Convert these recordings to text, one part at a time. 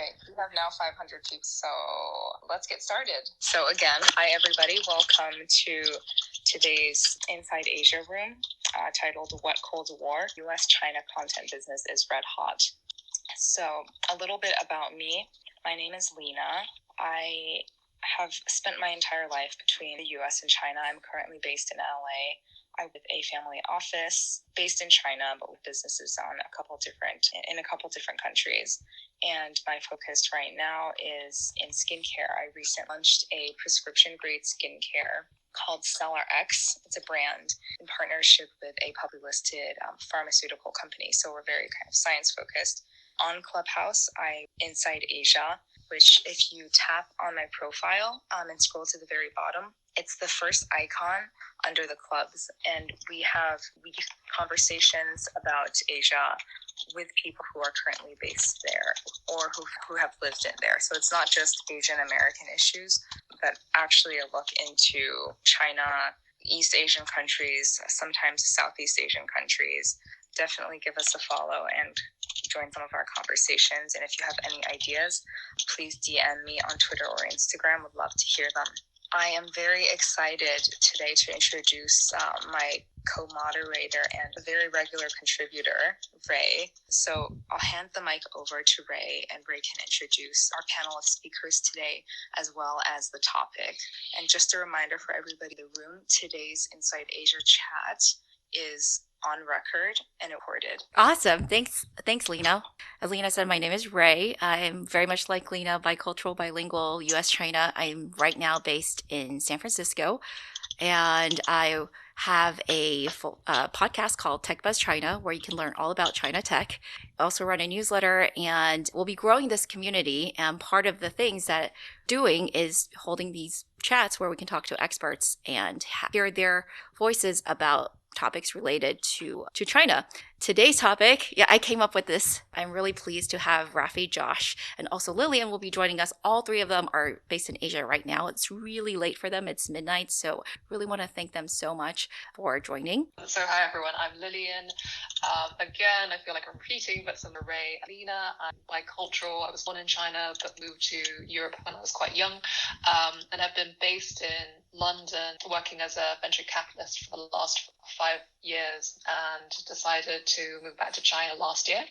Okay, we have now 500 people, so let's get started. So again, hi everybody, welcome to today's Inside Asia room, titled What Cold War? US-China Content Business is Red Hot. So a little bit about me. My name is Lena. I have spent my entire life between the US and China. I'm currently based in LA. I have a family office based in China, but with businesses in a couple different countries. And my focus right now is in skincare. I recently launched a prescription-grade skincare called SellerX. It's a brand in partnership with a publicly listed pharmaceutical company. So we're very kind of science-focused. On Clubhouse, I'm Inside Asia, which if you tap on my profile and scroll to the very bottom, it's the first icon under the clubs. And we have weekly conversations about Asia with people who are currently based there or who have lived in there. So it's not just Asian American issues, but actually a look into China, East Asian countries, sometimes Southeast Asian countries. Definitely give us a follow and join some of our conversations. And if you have any ideas, please DM me on Twitter or Instagram. Would love to hear them. I am very excited today to introduce my co-moderator and a very regular contributor, Ray. So I'll hand the mic over to Ray, and Ray can introduce our panel of speakers today, as well as the topic. And just a reminder for everybody in the room, today's Inside Asia chat is on record and recorded. Awesome. Thanks, Lena. As Lena said, my name is Ray. I'm very much like Lena, bicultural, bilingual, US-China. I'm right now based in San Francisco, and I have a podcast called Tech Buzz China, where you can learn all about China tech. I also run a newsletter, and we'll be growing this community. And part of the things that doing is holding these chats where we can talk to experts and hear their voices about topics related to China. Today's topic, I came up with this. I'm really pleased to have Raffi, Josh, and also Lillian will be joining us. All three of them are based in Asia right now. It's really late for them. It's midnight, so really want to thank them so much for joining. So hi everyone, I'm Lillian. Again, I feel like I'm repeating, but some Ray. Lena, I'm bicultural. I was born in China, but moved to Europe when I was quite young, and I've been based in London, working as a venture capitalist for the last 5 years, and decided to move back to China last year.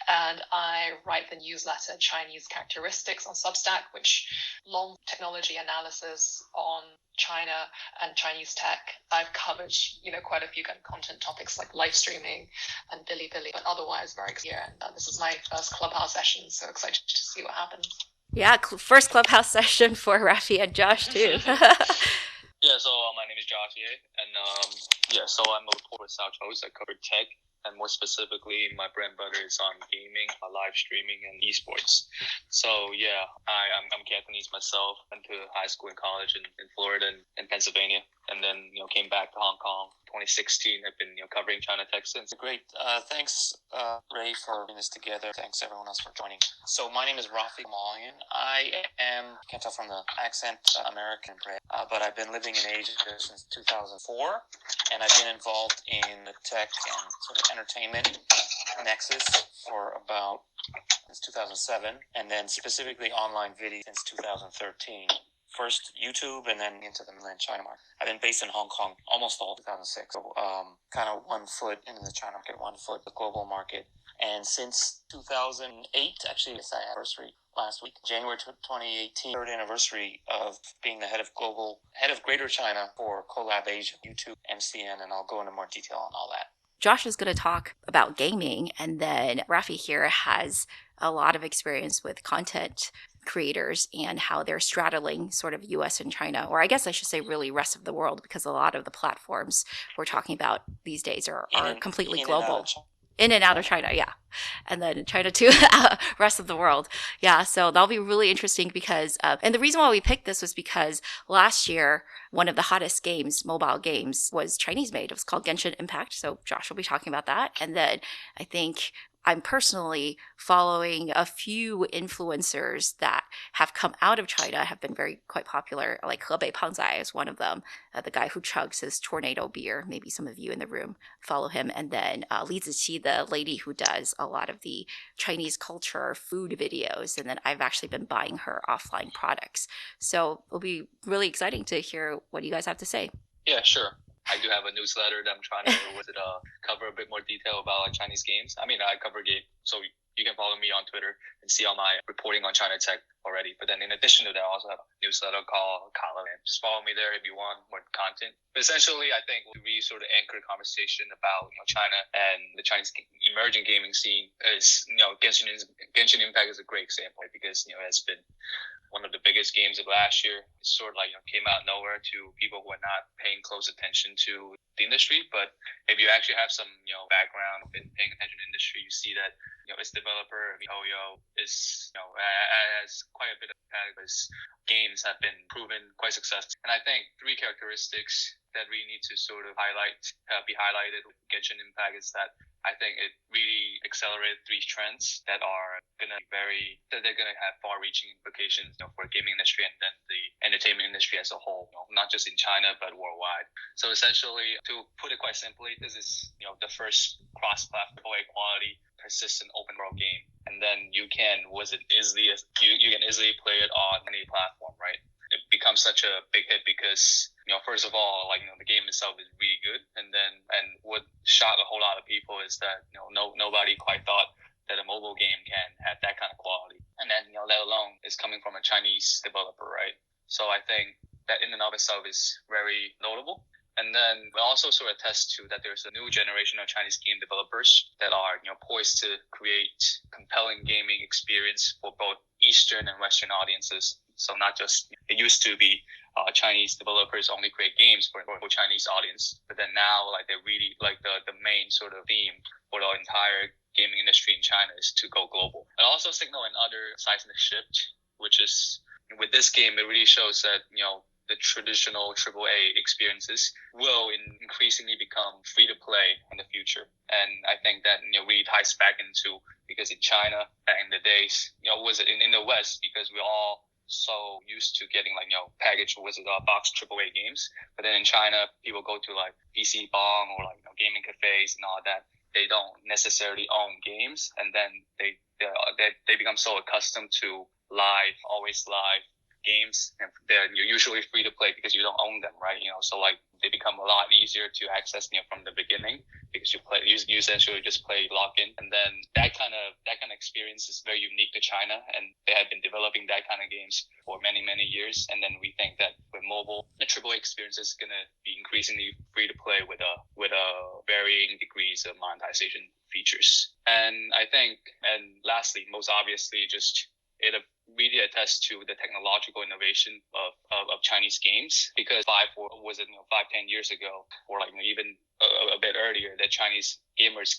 And I write the newsletter Chinese Characteristics on Substack, which long technology analysis on China and Chinese tech. I've covered, quite a few kind of content topics like live streaming and Bilibili, but otherwise very clear. And this is my first Clubhouse session, so excited to see what happens. Yeah, first Clubhouse session for Raffi and Josh too. Yeah, so my name is Josh, and so I'm a reporter with Xiao. I cover tech, and more specifically, my bread and butter is on gaming, live streaming, and esports. So I'm Cantonese myself. Went to high school and college in Florida and Pennsylvania, and then came back to Hong Kong. 2016, I've been covering China tech since. Great. Thanks, Ray, for putting this together. Thanks, everyone else, for joining. So my name is Raffi. I am, can't tell from the accent, American bred, but I've been living in Asia since 2004, and I've been involved in the tech and sort of entertainment nexus for about since 2007, and then specifically online video since 2013. First YouTube, and then into the mainland China market. I've been based in Hong Kong almost all 2006. So kind of 1 foot into the China market, 1 foot the global market. And since 2008, actually it's our anniversary last week, January 2018, third anniversary of being the head of Greater China for Collab Asia, YouTube, MCN, and I'll go into more detail on all that. Josh is going to talk about gaming, and then Raffi here has a lot of experience with content creators and how they're straddling sort of US and China, or I guess I should say really rest of the world, because a lot of the platforms we're talking about these days are completely global. In and out of China, yeah. And then China too, rest of the world. Yeah, so that'll be really interesting because, and the reason why we picked this was because last year, one of the hottest games, mobile games, was Chinese made. It was called Genshin Impact. So Josh will be talking about that. And then I think I'm personally following a few influencers that have come out of China, have been quite popular, like Hebei Pangzai is one of them, the guy who chugs his tornado beer. Maybe some of you in the room follow him. And then Li Ziqi, the lady who does a lot of the Chinese culture food videos. And then I've actually been buying her offline products. So it'll be really exciting to hear what you guys have to say. Yeah, sure. I do have a newsletter that I'm trying to cover a bit more detail about Chinese games. I mean, I cover games, so you can follow me on Twitter and see all my reporting on China tech already. But then in addition to that, I also have a newsletter called Kala. Just follow me there if you want more content. But essentially, I think we sort of anchor the conversation about China and the Chinese emerging gaming scene is Genshin Impact is a great example because it's been one of the biggest games of last year. It sort of came out of nowhere to people who are not paying close attention to the industry. But if you actually have some background in paying attention to the industry, you see that its developer Mihoyo is has quite a bit of impact because games have been proven quite successful. And I think three characteristics that we need to sort of be highlighted with Genshin Impact is that I think it really accelerated three trends that are they're gonna have far-reaching implications for the gaming industry and then the entertainment industry as a whole, not just in China but worldwide. So essentially, to put it quite simply, this is the first cross-platform quality persistent open world game, and then you can easily play it on any platform, right? It becomes such a big hit because first of all, the game itself is really good, and what shocked a whole lot of people is that nobody quite thought that a mobile game can have that kind of quality, and then let alone it's coming from a Chinese developer, right? So I think that in and of itself is very notable. And then we also sort of attest to that there's a new generation of Chinese game developers that are poised to create compelling gaming experience for both Eastern and Western audiences. So not just it used to be Chinese developers only create games for Chinese audience, but then now they really the main sort of theme for the entire gaming industry in China is to go global. It also signal another seismic shift, which is with this game it really shows that the traditional AAA experiences will increasingly become free to play in the future. And I think that really ties back into, because in China back in the days, was it in the West, because we're all so used to getting packaged box AAA games. But then in China, people go to PC Bong or gaming cafes and all that. They don't necessarily own games, and then they become so accustomed to always live games, and they're usually free to play because you don't own them, right? So they become a lot easier to access from the beginning because you essentially just play lock-in, and then that kind of experience is very unique to China, and they have been developing that kind of games for many years. And then we think that with mobile, the AAA experience is going to be increasingly free to play with a varying degrees of monetization features. And I think, and lastly, most obviously, just it really attests to the technological innovation of Chinese games, because 5-10 years ago, or even a bit earlier, that Chinese gamers,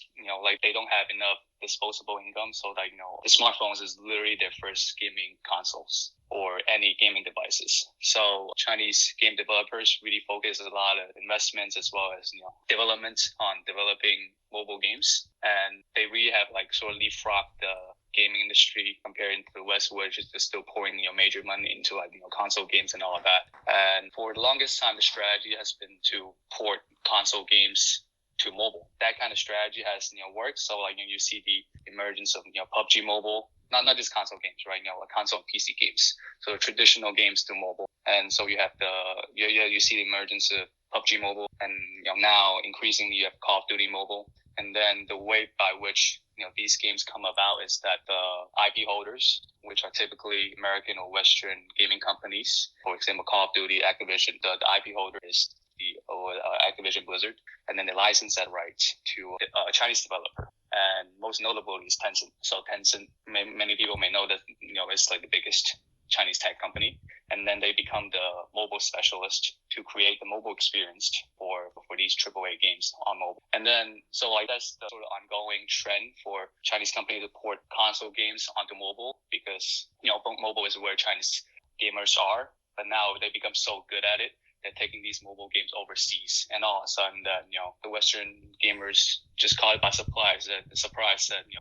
they don't have enough disposable income, so the smartphones is literally their first gaming consoles or any gaming devices. So Chinese game developers really focus a lot of investments as well as development on developing mobile games, and they really have sort of leapfrogged the gaming industry compared to the West, which is just still pouring major money into console games and all of that. And for the longest time, the strategy has been to port console games to mobile. That kind of strategy has worked. So you see the emergence of PUBG Mobile, not just console games, right? Console and PC games. So traditional games to mobile, and so you have you see the emergence of PUBG Mobile, and now increasingly you have Call of Duty Mobile. And then the way by which these games come about is that the IP holders, which are typically American or Western gaming companies, for example, Call of Duty, Activision, the IP holder is Activision Blizzard, and then they license that right to a Chinese developer. And most notably is Tencent. So Tencent, many people may know that it's the biggest Chinese tech company, and then they become the mobile specialist to create the mobile experience for these AAA games on mobile. And then so that's the sort of ongoing trend for Chinese companies to port console games onto mobile, because mobile is where Chinese gamers are, but now they become so good at it they're taking these mobile games overseas, and all of a sudden that the Western gamers just caught it by surprise that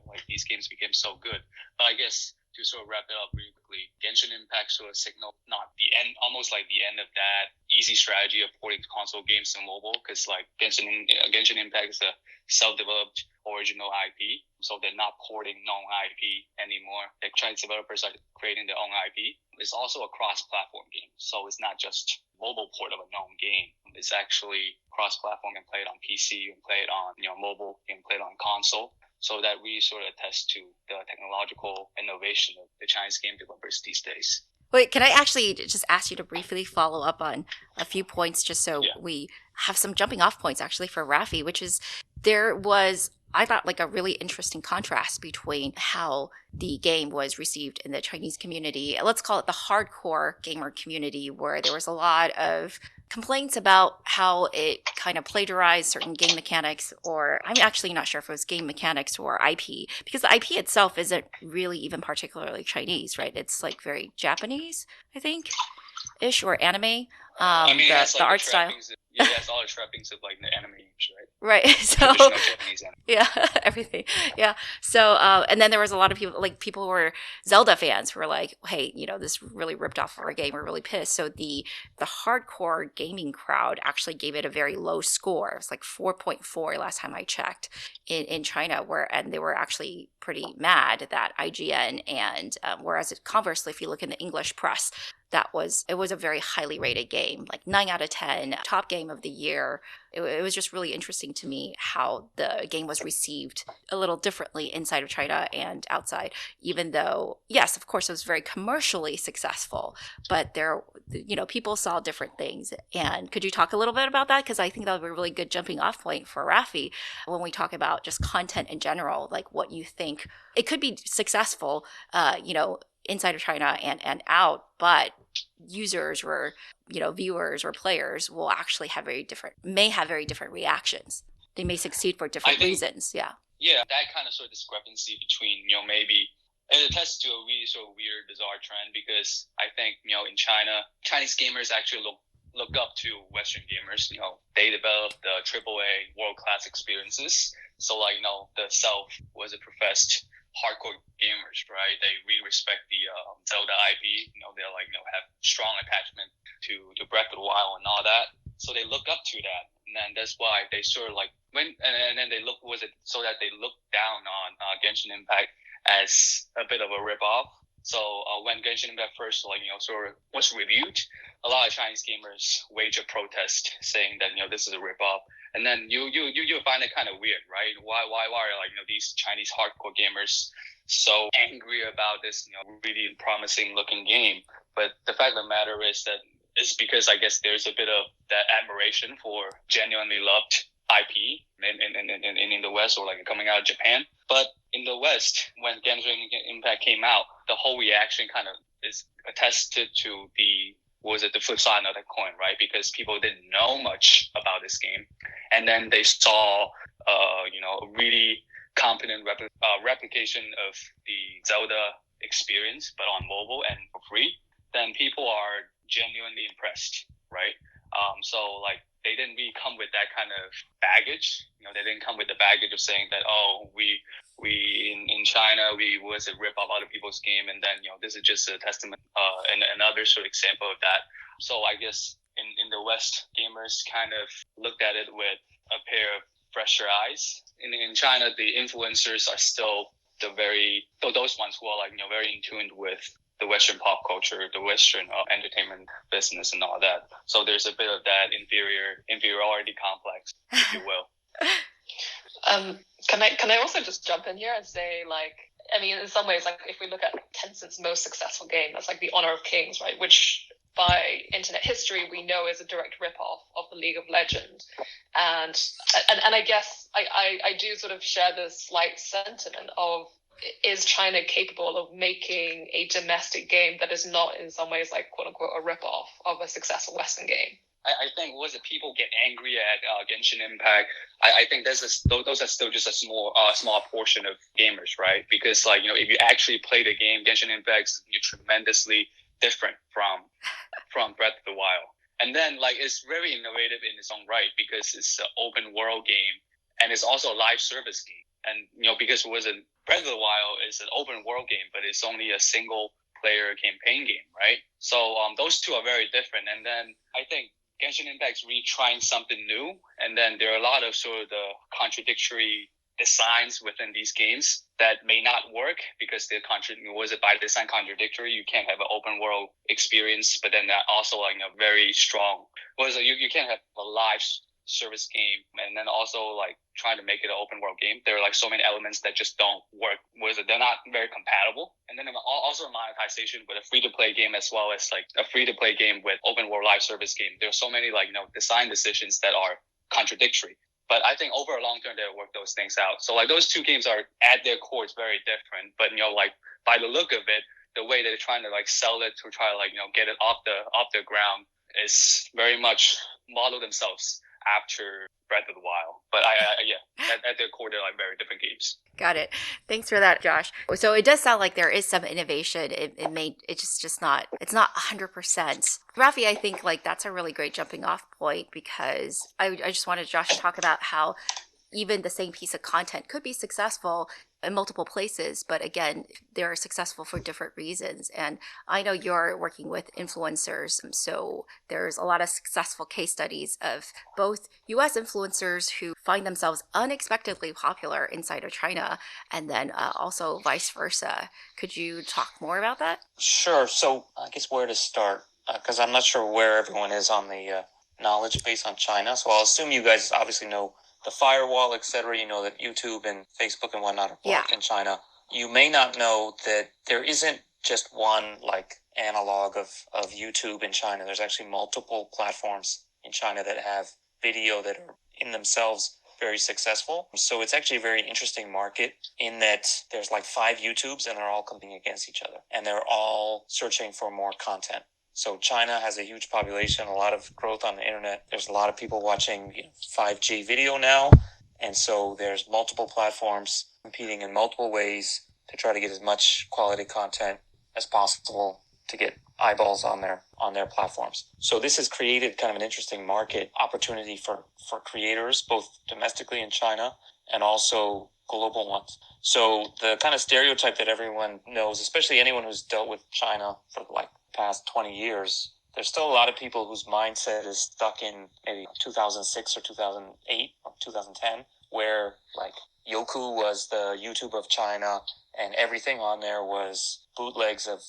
like these games became so good. But I guess to sort of wrap it up really quickly, Genshin Impact sort of signaled not the end, almost like the end of that easy strategy of porting console games to mobile, because like Genshin Impact is a self-developed original IP, so they're not porting known IP anymore. The Chinese developers are creating their own IP. It's also a cross-platform game, so it's not just mobile port of a known game. It's actually cross-platform and played on PC, and played on mobile, and played on console. So that really sort of attests to the technological innovation of the Chinese game developers these days. Wait, can I actually just ask you to briefly follow up on a few points just so we have some jumping off points actually for Raffi, which is there was, I thought, like a really interesting contrast between how the game was received in the Chinese community. Let's call it the hardcore gamer community, where there was a lot of complaints about how it kind of plagiarized certain game mechanics, or I'm actually not sure if it was game mechanics or IP, because the IP itself isn't really even particularly Chinese, right? It's like very Japanese, I think, ish, or anime. I mean, the art style. That's all the trappings of like the anime, right? Right. So traditional Japanese anime. yeah, everything. Yeah. So and then there was a lot of people who were Zelda fans who were like, hey, this really ripped off our game. We're really pissed. So the hardcore gaming crowd actually gave it a very low score. It was like 4.4 last time I checked in China, and they were actually pretty mad that IGN, and whereas conversely, if you look in the English press, it was a very highly rated game, like 9 out of 10, top game of the year. It was just really interesting to me how the game was received a little differently inside of China and outside, even though, yes, of course, it was very commercially successful, but there, people saw different things. And could you talk a little bit about that? Because I think that would be a really good jumping off point for Raffi when we talk about just content in general, like what you think it could be successful, inside of China and out, but users or viewers or players will actually may have very different reactions. They may succeed for different reasons. Yeah, that kind of sort of discrepancy between maybe it attests to a really sort of weird, bizarre trend, because I think in China, Chinese gamers actually look up to Western gamers. They develop the AAA world class experiences. So like the South was a professed hardcore gamers, right? They really respect the Zelda IP. They're like have strong attachment to Breath of the Wild and all that. So they look up to that, and then that's why they sort of like and then they look down on Genshin Impact as a bit of a ripoff. So when Genshin Impact first sort of was reviewed, a lot of Chinese gamers waged a protest saying that this is a ripoff. And then you find it kind of weird, right? Why are these Chinese hardcore gamers so angry about this really promising looking game? But the fact of the matter is that it's because I guess there's a bit of that admiration for genuinely loved IP in the West, or like coming out of Japan. But in the West, when Genshin Impact came out, the whole reaction kind of is attested to the flip side of that coin, right? Because people didn't know much about this game, and then they saw a really competent replication of the Zelda experience, but on mobile and for free. Then people are genuinely impressed, right? So like they didn't really come with that kind of baggage. They didn't come with the baggage of saying that, we in China we was a rip off other people's game, and then this is just a testament and another sort of example of that. So I guess in the West, gamers kind of looked at it with a pair of fresher eyes. In China, the influencers are still those ones who are like very in tune with the Western pop culture, the Western entertainment business, and all that. So there's a bit of that inferiority complex, if you will. Can I also just jump in here and say, in some ways, if we look at Tencent's most successful game, that's like the Honor of Kings, right? Which by internet history we know is a direct ripoff of the League of Legends, and I guess I do sort of share this slight sentiment of, is China capable of making a domestic game that is not in some ways like quote unquote a ripoff of a successful Western game? I think people get angry at Genshin Impact. I think those are still just a small portion of gamers, right? Because if you actually play the game, Genshin Impact is tremendously different from Breath of the Wild. And then like it's very innovative in its own right because it's an open world game and it's also a live service game. And because it wasn't Breath of the Wild is an open world game, but it's only a single player campaign game, right? So those two are very different. And then I think Genshin Impact is really trying something new. And then there are a lot of sort of the contradictory designs within these games that may not work because they're by design contradictory. You can't have an open world experience, but then that also like very strong. You can't have a live service game and then also like trying to make it an open world game. There are like so many elements that just don't work. They're not very compatible. And then also monetization with a free to play game as well as like a free to play game with open world live service game. There are so many like design decisions that are contradictory. But I think over a long term, they'll work those things out. So like those two games are at their core, it's very different. But like by the look of it, the way they're trying to like sell it to try to like get it off the ground is very much model themselves after Breath of the Wild. But at their core, they're like very different games. Got it. Thanks for that, Josh. So it does sound like there is some innovation. It's just not 100%. Raffi, I think like that's a really great jumping off point because I just wanted Josh to talk about how even the same piece of content could be successful in multiple places, but again, they're successful for different reasons. And I know you're working with influencers, so there's a lot of successful case studies of both US influencers who find themselves unexpectedly popular inside of China, and then also vice versa. Could you talk more about that? Sure. So I guess where to start, because I'm not sure where everyone is on the knowledge base on China. So I'll assume you guys obviously know the firewall, etc. You know that YouTube and Facebook and whatnot are blocked in China. You may not know that there isn't just one like analog of YouTube in China. There's actually multiple platforms in China that have video that are in themselves very successful. So it's actually a very interesting market in that there's like 5 YouTubes and they're all competing against each other. And they're all searching for more content. So China has a huge population, a lot of growth on the internet. There's a lot of people watching 5G video now. And so there's multiple platforms competing in multiple ways to try to get as much quality content as possible to get eyeballs on their platforms. So this has created kind of an interesting market opportunity for creators, both domestically in China and also global ones. So the kind of stereotype that everyone knows, especially anyone who's dealt with China for like past 20 years, there's still a lot of people whose mindset is stuck in maybe 2006 or 2008 or 2010, where like Youku was the YouTube of China and everything on there was bootlegs of,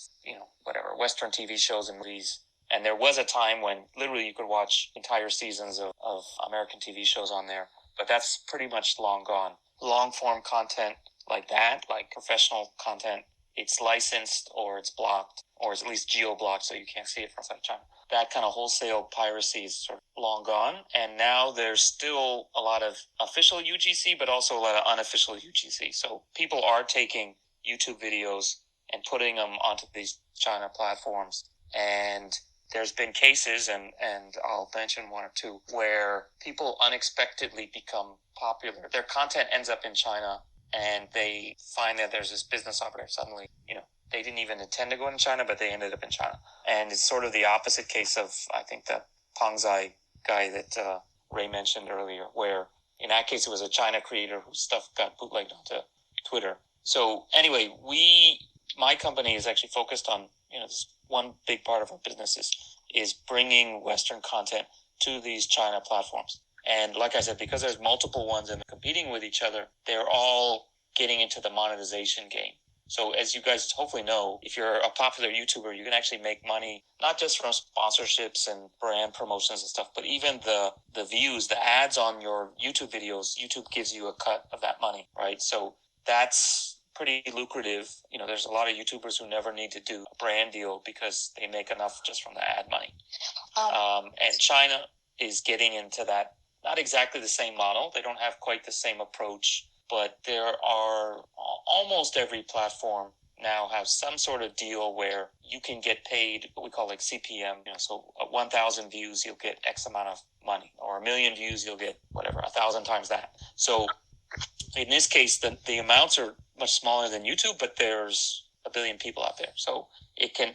whatever, Western TV shows and movies. And there was a time when literally you could watch entire seasons of American TV shows on there, but that's pretty much long gone. Long form content like that, like professional content, it's licensed or it's blocked or it's at least geo-blocked so you can't see it from outside China. That kind of wholesale piracy is sort of long gone. And now there's still a lot of official UGC, but also a lot of unofficial UGC. So people are taking YouTube videos and putting them onto these China platforms. And there's been cases, and I'll mention one or two, where people unexpectedly become popular. Their content ends up in China and they find that there's this business opportunity. Suddenly, they didn't even intend to go in China, but they ended up in China. And it's sort of the opposite case of, I think, the Pangzai guy that Ray mentioned earlier, where in that case, it was a China creator whose stuff got bootlegged onto Twitter. So anyway, my company is actually focused on, this one big part of our business is bringing Western content to these China platforms. And like I said, because there's multiple ones and they're competing with each other, they're all getting into the monetization game. So as you guys hopefully know, if you're a popular YouTuber, you can actually make money, not just from sponsorships and brand promotions and stuff, but even the views, the ads on your YouTube videos, YouTube gives you a cut of that money, right? So that's pretty lucrative. There's a lot of YouTubers who never need to do a brand deal because they make enough just from the ad money. And China is getting into that, not exactly the same model. They don't have quite the same approach, but there are almost every platform now have some sort of deal where you can get paid what we call like CPM. So 1,000 views, you'll get X amount of money, or 1 million views, you'll get whatever, 1,000 times that. So in this case, the amounts are much smaller than YouTube, but there's 1 billion people out there. So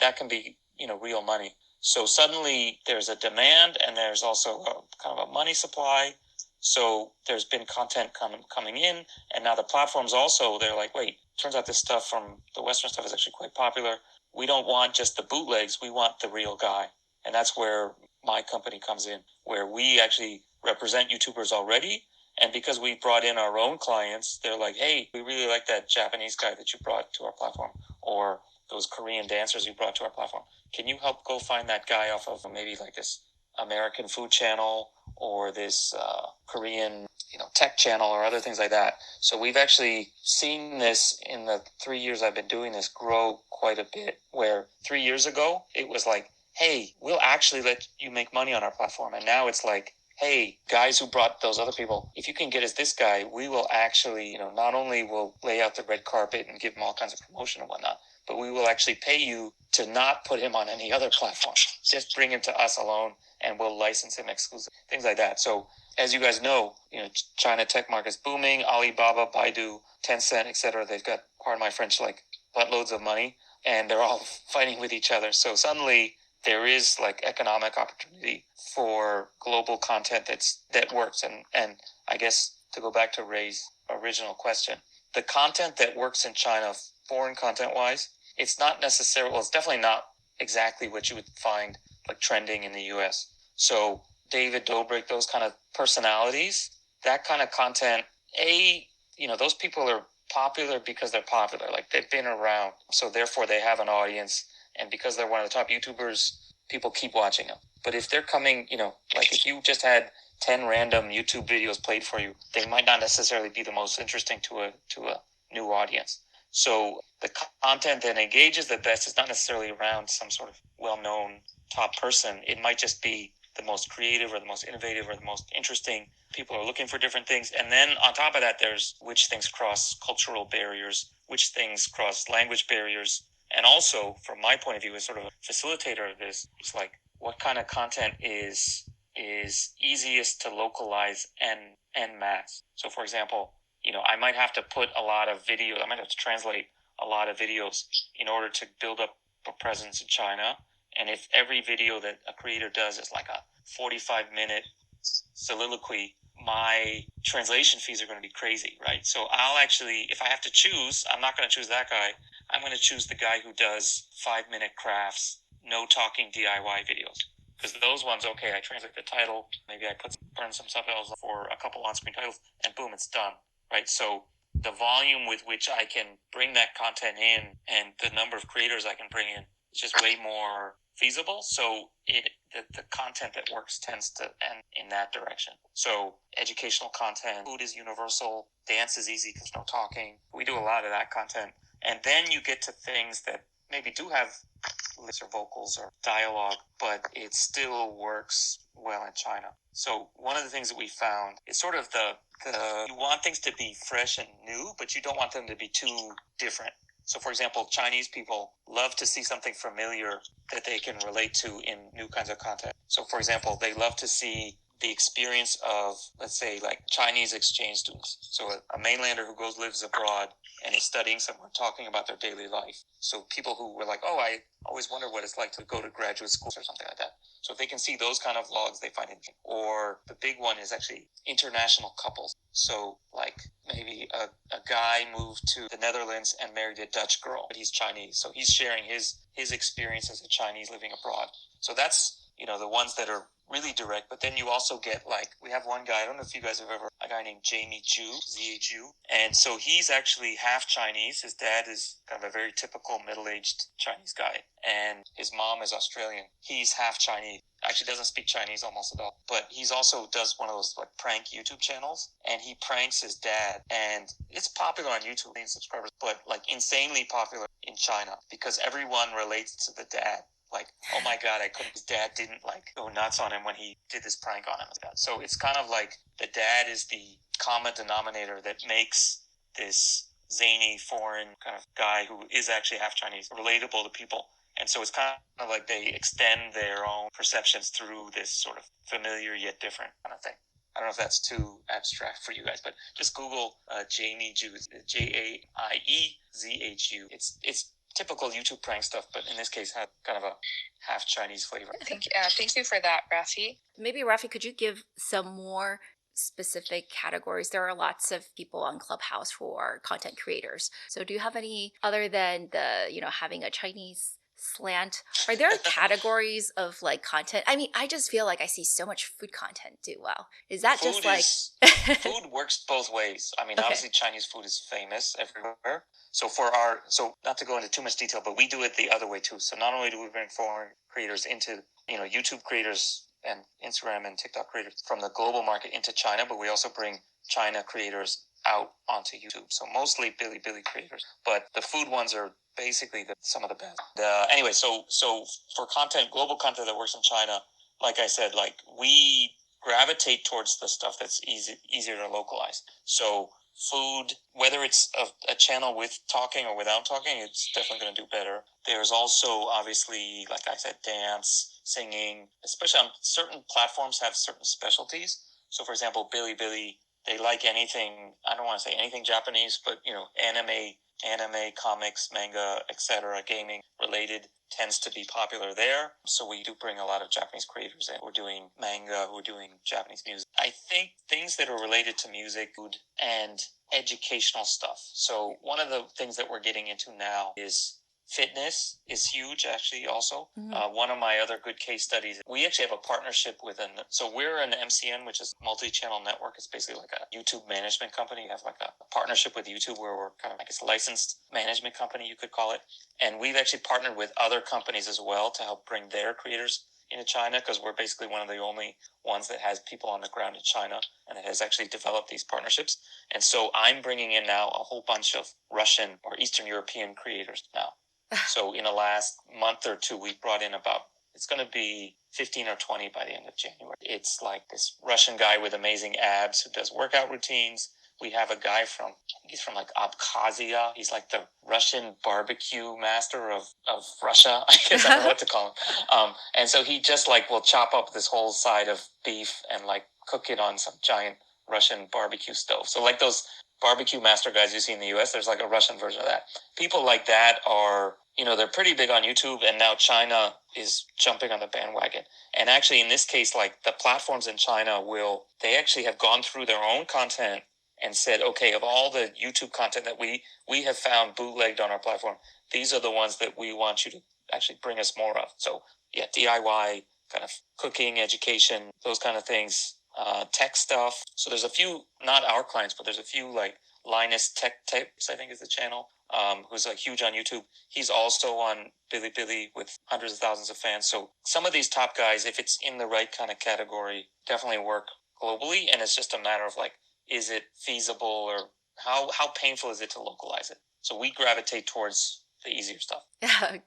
that can be, real money. So suddenly there's a demand and there's also kind of a money supply. So there's been content coming in, and now the platforms also, they're like, wait, turns out this stuff from the Western stuff is actually quite popular. We don't want just the bootlegs, we want the real guy. And that's where my company comes in, where we actually represent YouTubers already. And because we brought in our own clients, they're like, hey, we really like that Japanese guy that you brought to our platform, or those Korean dancers you brought to our platform. Can you help go find that guy off of maybe like this American food channel or this Korean, tech channel or other things like that. So we've actually seen this in the 3 years I've been doing this grow quite a bit, where 3 years ago it was like, hey, we'll actually let you make money on our platform. And now it's like, hey, guys who brought those other people, if you can get us this guy, we will actually, not only will lay out the red carpet and give him all kinds of promotion and whatnot, but we will actually pay you to not put him on any other platform. Just bring him to us alone and we'll license him exclusive. Things like that. So as you guys know, China tech market's booming. Alibaba, Baidu, Tencent, etc. They've got, pardon my French, like buttloads of money, and they're all fighting with each other. So suddenly there is like economic opportunity for global content that works. And I guess to go back to Ray's original question, the content that works in China, foreign content wise, it's not necessarily, well, it's definitely not exactly what you would find like trending in the US. So David Dobrik, those kind of personalities, that kind of content, those people are popular because they're popular, like they've been around. So therefore they have an audience. And because they're one of the top YouTubers, people keep watching them. But if they're coming, like if you just had 10 random YouTube videos played for you, they might not necessarily be the most interesting to a new audience. So the content that engages the best is not necessarily around some sort of well-known top person. It might just be the most creative or the most innovative or the most interesting. People are looking for different things. And then on top of that, there's which things cross cultural barriers, which things cross language barriers. And also, from my point of view, as sort of a facilitator of this, it's like what kind of content is easiest to localize and mass. So for example, I might have to put a lot of video, I might have to translate a lot of videos in order to build up a presence in China. And if every video that a creator does is like a 45-minute soliloquy, my translation fees are going to be crazy, right? So I'll actually, if I have to choose, I'm not going to choose that guy. I'm going to choose the guy who does 5-minute crafts, no talking DIY videos. Because those ones, okay, I translate the title, maybe I burn some subtitles for a couple on-screen titles, and boom, it's done, right? So the volume with which I can bring that content in and the number of creators I can bring in is just way more feasible. So the content that works tends to end in that direction. So educational content, food is universal, dance is easy because no talking. We do a lot of that content. And then you get to things that maybe do have lyrics or vocals or dialogue, but it still works well in China. So one of the things that we found is sort of you want things to be fresh and new, but you don't want them to be too different. So for example, Chinese people love to see something familiar that they can relate to in new kinds of content. So for example, they love to see the experience of, let's say, like Chinese exchange students. So a mainlander who lives abroad and is studying somewhere, talking about their daily life. So people who were like, oh, I always wonder what it's like to go to graduate school or something like that. So if they can see those kind of vlogs, they find it interesting. Or the big one is actually international couples. So like maybe a guy moved to the Netherlands and married a Dutch girl, but he's Chinese. So he's sharing his experience as a Chinese living abroad. So that's, the ones that are really direct. But then you also get like, we have one guy, I don't know if you guys have ever, a guy named Jamie Zhu, Z-H-U. And so he's actually half Chinese. His dad is kind of a very typical middle-aged Chinese guy. And his mom is Australian. He's half Chinese. Actually doesn't speak Chinese almost at all. But he's also does one of those like prank YouTube channels. And he pranks his dad. And it's popular on YouTube, million subscribers, but like insanely popular in China because everyone relates to the dad. Like, oh my God, his dad didn't like go nuts on him when he did this prank on him. So it's kind of like the dad is the common denominator that makes this zany foreign kind of guy who is actually half Chinese relatable to people. And so it's kind of like they extend their own perceptions through this sort of familiar yet different kind of thing. I don't know if that's too abstract for you guys, but just Google Jamie Zhu, Jaie Zhu. It's typical YouTube prank stuff, but in this case had kind of a half Chinese flavor. Thank you for that, Raffi. Maybe Raffi, could you give some more specific categories? There are lots of people on Clubhouse who are content creators. So do you have any other than the, having a Chinese slant? Are there categories of like content? I mean, I just feel like I see so much food content do well. Is that Food just like food works both ways. I mean, Okay. obviously Chinese food is famous everywhere. So so not to go into too much detail, but we do it the other way too. So not only do we bring foreign creators into, YouTube creators and Instagram and TikTok creators from the global market into China, but we also bring China creators out onto YouTube. So mostly Bilibili creators, but the food ones are basically some of the best. Anyway, so for content, global content that works in China, like I said, like we gravitate towards the stuff that's easier to localize. So food, whether it's a channel with talking or without talking, it's definitely going to do better. There's also obviously, like I said, dance, singing, especially on certain platforms have certain specialties. So for example, Bilibili, they like anything, I don't want to say anything Japanese, but anime, comics, manga, etc., gaming related tends to be popular there. So we do bring a lot of Japanese creators in. We're doing manga, we're doing Japanese music. I think things that are related to music, food, and educational stuff. So one of the things that we're getting into now is fitness is huge, actually, also. One of my other good case studies, we actually have a partnership with so we're an MCN, which is multi-channel network. It's basically like a YouTube management company. We have like a partnership with YouTube where we're kind of like a licensed management company, you could call it. And we've actually partnered with other companies as well to help bring their creators into China, because we're basically one of the only ones that has people on the ground in China and that has actually developed these partnerships. And so I'm bringing in now a whole bunch of Russian or Eastern European creators now. So in the last month or two, we brought in it's going to be 15 or 20 by the end of January. It's like this Russian guy with amazing abs who does workout routines. We have a guy he's from like Abkhazia. He's like the Russian barbecue master of Russia. I guess I don't know what to call him. And so he just like will chop up this whole side of beef and like cook it on some giant Russian barbecue stove. So like those barbecue master guys you see in the US, there's like a Russian version of that. People like that are, they're pretty big on YouTube, and now China is jumping on the bandwagon. And actually in this case, like the platforms in China they actually have gone through their own content and said, okay, of all the YouTube content that we have found bootlegged on our platform, these are the ones that we want you to actually bring us more of. So yeah, DIY, kind of cooking, education, those kind of things. Tech stuff. So there's a few, not our clients, but there's a few like Linus Tech Tips, I think is the channel, who's like huge on YouTube. He's also on Bilibili with hundreds of thousands of fans. So some of these top guys, if it's in the right kind of category, definitely work globally. And it's just a matter of like, is it feasible, or how painful is it to localize it? So we gravitate towards the easier stuff.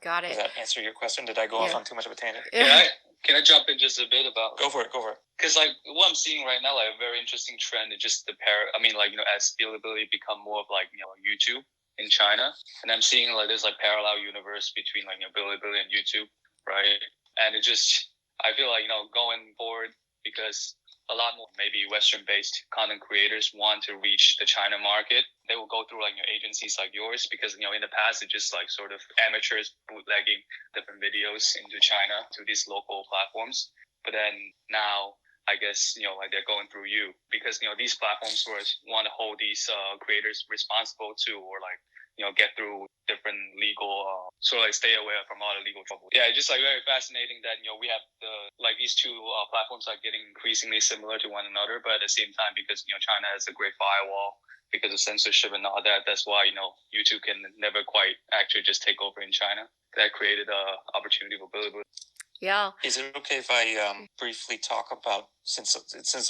Got it. Does that answer your question? Did I go off on too much of a tangent? Can I jump in just a bit about? Go for it. Because like what I'm seeing right now, like a very interesting trend is just as Bilibili become more of like YouTube in China, and I'm seeing like there's like parallel universe between like Bilibili and YouTube, right? And I feel like going forward, because a lot more maybe Western-based content creators want to reach the China market, they will go through like agencies like yours, because in the past it's just like sort of amateurs bootlegging different videos into China to these local platforms. But then now I guess like they're going through you, because these platforms want to hold these creators responsible too, or like get through different legal sort of like stay away from all the legal trouble. Yeah, it's just like very fascinating that we have these two platforms are getting increasingly similar to one another, but at the same time, because China has a great firewall because of censorship and all that, that's why YouTube can never quite actually just take over in China. That created a opportunity for Bilibili. Yeah. Is it okay if I briefly talk about, since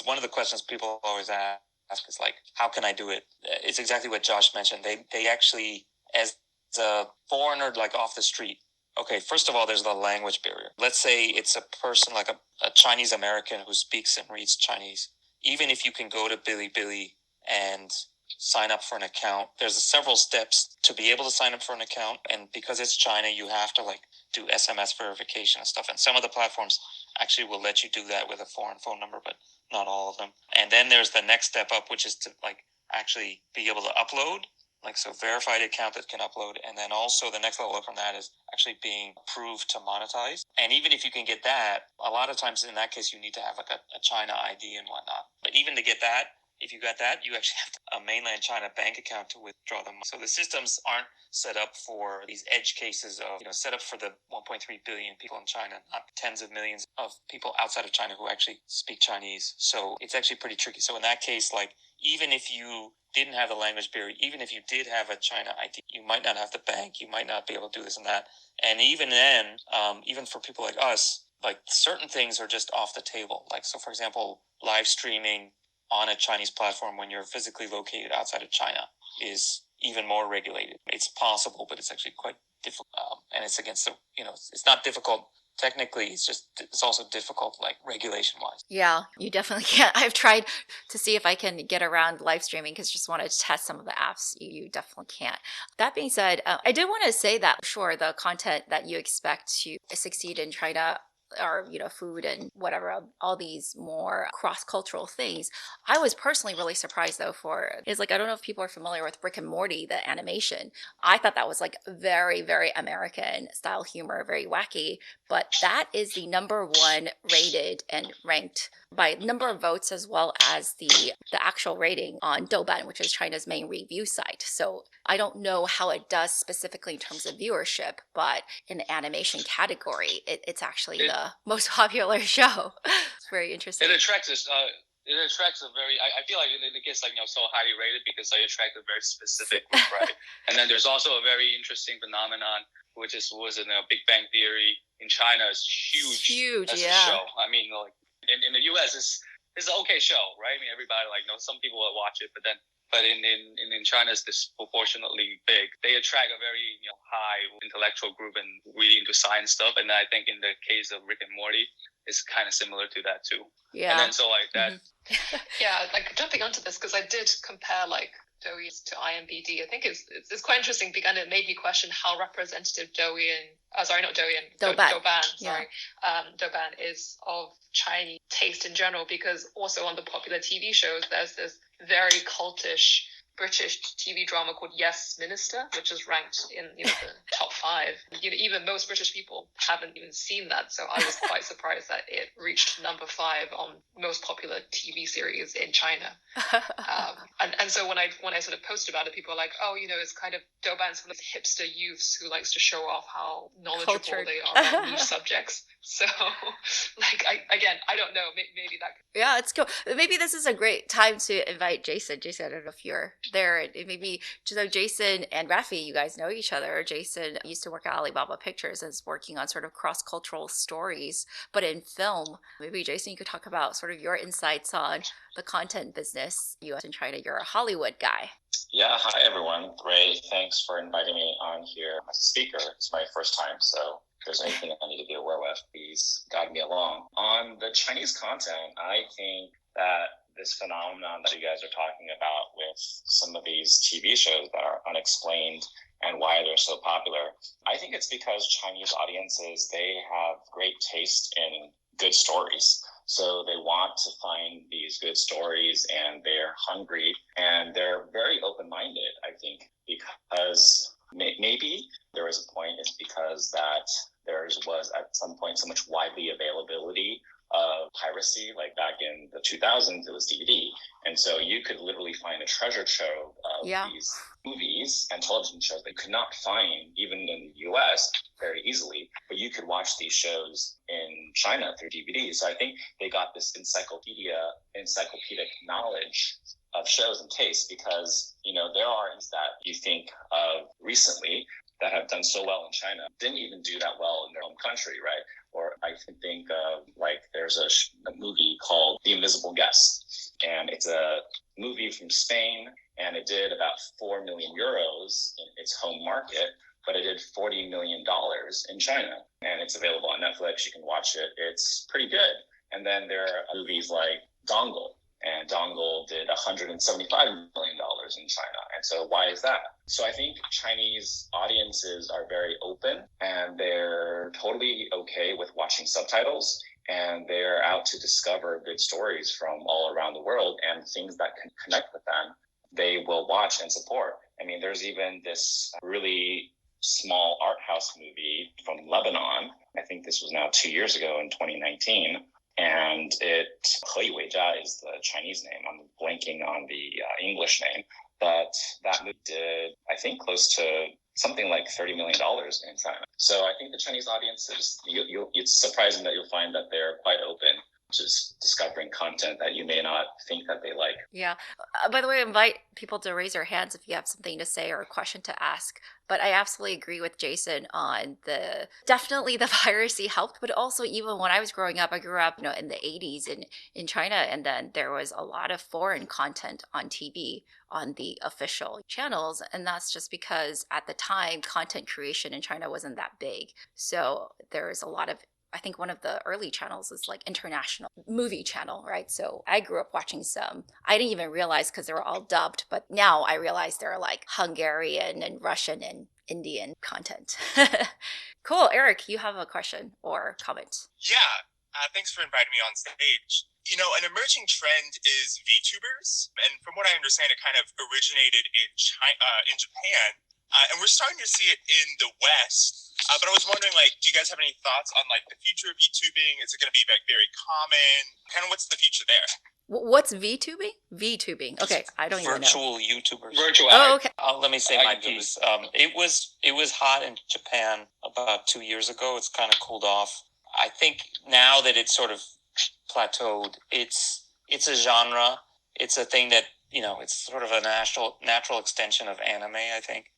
one of the questions people always ask is like, how can I do it? It's exactly what Josh mentioned. They actually, as a foreigner, like off the street, okay, first of all, there's the language barrier. Let's say it's a person like a Chinese American who speaks and reads Chinese. Even if you can go to Bilibili and sign up for an account, there's several steps to be able to sign up for an account. And because it's China, you have to like do SMS verification and stuff. And some of the platforms actually will let you do that with a foreign phone number, but not all of them. And then there's the next step up, which is to like actually be able to upload Like, so verified account that can upload. And then also the next level up from that is actually being approved to monetize. And even if you can get that, a lot of times in that case, you need to have like a China ID and whatnot. But even to get that, if you got that, you actually have a mainland China bank account to withdraw them. So the systems aren't set up for these edge cases of, set up for the 1.3 billion people in China, not tens of millions of people outside of China who actually speak Chinese. So it's actually pretty tricky. So in that case, like, even if you didn't have the language barrier, even if you did have a China ID, you might not have the bank, you might not be able to do this and that. And even then, even for people like us, like, certain things are just off the table. Like, so for example, live streaming on a Chinese platform when you're physically located outside of China is even more regulated. It's possible, but it's actually quite difficult. And it's against the, it's not difficult technically, it's also difficult, like, regulation wise. Yeah, you definitely can't. I've tried to see if I can get around live streaming because just want to test some of the apps. You definitely can't. That being said, I did want to say that, sure, the content that you expect to succeed in China or food and whatever, all these more cross-cultural things. I was personally really surprised though is like, I don't know if people are familiar with Rick and Morty, the animation. I thought that was like very, very American style humor, very wacky, but that is the #1 rated and ranked by number of votes, as well as the actual rating on Douban, which is China's main review site. So I don't know how it does specifically in terms of viewership, but in the animation category, it's actually the most popular show. It's very interesting. It attracts us. It attracts a very. I feel like it gets like so highly rated because they attract a very specific group, right? And then there's also a very interesting phenomenon, which was in Big Bang Theory in China is huge as a show. I mean, like in the U.S. it's an okay show, right? I mean, everybody some people will watch it, but in China it's disproportionately big. They attract a very high intellectual group and really into science stuff. And I think in the case of Rick and Morty, it's kind of similar to that too. Yeah. And then so like that. Mm-hmm. Yeah, like jumping onto this because I did compare like Douyin to IMBD. I think it's quite interesting because it made me question how representative Douban is of Chinese taste in general, because also on the popular TV shows there's this very cultish British TV drama called Yes Minister, which is ranked in the top 5. Even most British people haven't even seen that, so I was quite surprised that it reached number 5 on most popular TV series in China. And so when I sort of post about it, people are like, oh, it's kind of Douban's for those hipster youths who likes to show off how knowledgeable they are about niche subjects. So, like, I don't know. Maybe that. Yeah, it's cool. Maybe this is a great time to invite Jason. Jason, I don't know if you're there. And maybe Jason and Raffi, you guys know each other. Jason used to work at Alibaba Pictures and is working on sort of cross-cultural stories, but in film. Maybe Jason, you could talk about sort of your insights on the content business, US and China. You're a Hollywood guy. Yeah, hi everyone. Great. Thanks for inviting me on here as a speaker. It's my first time, so if there's anything I need to be aware of, please guide me along. On the Chinese content, I think that this phenomenon that you guys are talking about with some of these TV shows that are unexplained and why they're so popular, I think it's because Chinese audiences, they have great taste in good stories. So they want to find these good stories and they're hungry and they're very open-minded, I think, because maybe there was a point, it's because that there was at some point so much widely availability of piracy, like back in the 2000s, it was DVD. And so you could literally find a treasure trove of these movies and television shows that you could not find even in the US very easily, but you could watch these shows in China through DVD. So I think they got this encyclopedic knowledge of shows and tastes, because, there are that you think of recently that have done so well in China, didn't even do that well in their home country, right? Or I can think of, there's a movie called The Invisible Guest, and it's a movie from Spain, and it did about 4 million euros in its home market, but it did $40 million in China, and it's available on Netflix. You can watch it. It's pretty good. And then there are movies like Dongle, and Dongle did $175 million in China. And so why is that? So I think Chinese audiences are very open, and they're totally okay with watching subtitles, and they're out to discover good stories from all around the world and things that can connect with them. they will watch and support. I mean, there's even this really small art house movie from Lebanon. I think this was now 2 years ago in 2019. And it, 何以为家 is the Chinese name. I'm blanking on the English name. But that movie did, I think, close to something like $30 million in China. So I think the Chinese audience is, it's surprising that you'll find that they're quite open just discovering content that you may not think that they like. Yeah. By the way, I invite people to raise their hands if you have something to say or a question to ask. But I absolutely agree with Jason on definitely the piracy helped, but also even when I was growing up, I grew up, in the 80s in China, and then there was a lot of foreign content on TV on the official channels. And that's just because at the time, content creation in China wasn't that big. So there's a lot of, I think one of the early channels is like international movie channel, right? So I grew up watching some. I didn't even realize because they were all dubbed, but now I realize they're like Hungarian and Russian and Indian content. Cool. Eric, you have a question or comment? Yeah. Thanks for inviting me on stage. An emerging trend is VTubers, and from what I understand, it kind of originated in Japan, and we're starting to see it in the West. But I was wondering, do you guys have any thoughts on the future of VTubing? Is it going to be very common? Kind of what's the future there? What's VTubing? VTubing. Okay, I don't even know. Virtual YouTubers. Virtual. Oh, okay. Let me say my piece. It was hot in Japan about 2 years ago. It's kind of cooled off. I think now that it's sort of plateaued, it's a genre. It's a thing that, it's sort of a natural extension of anime, I think.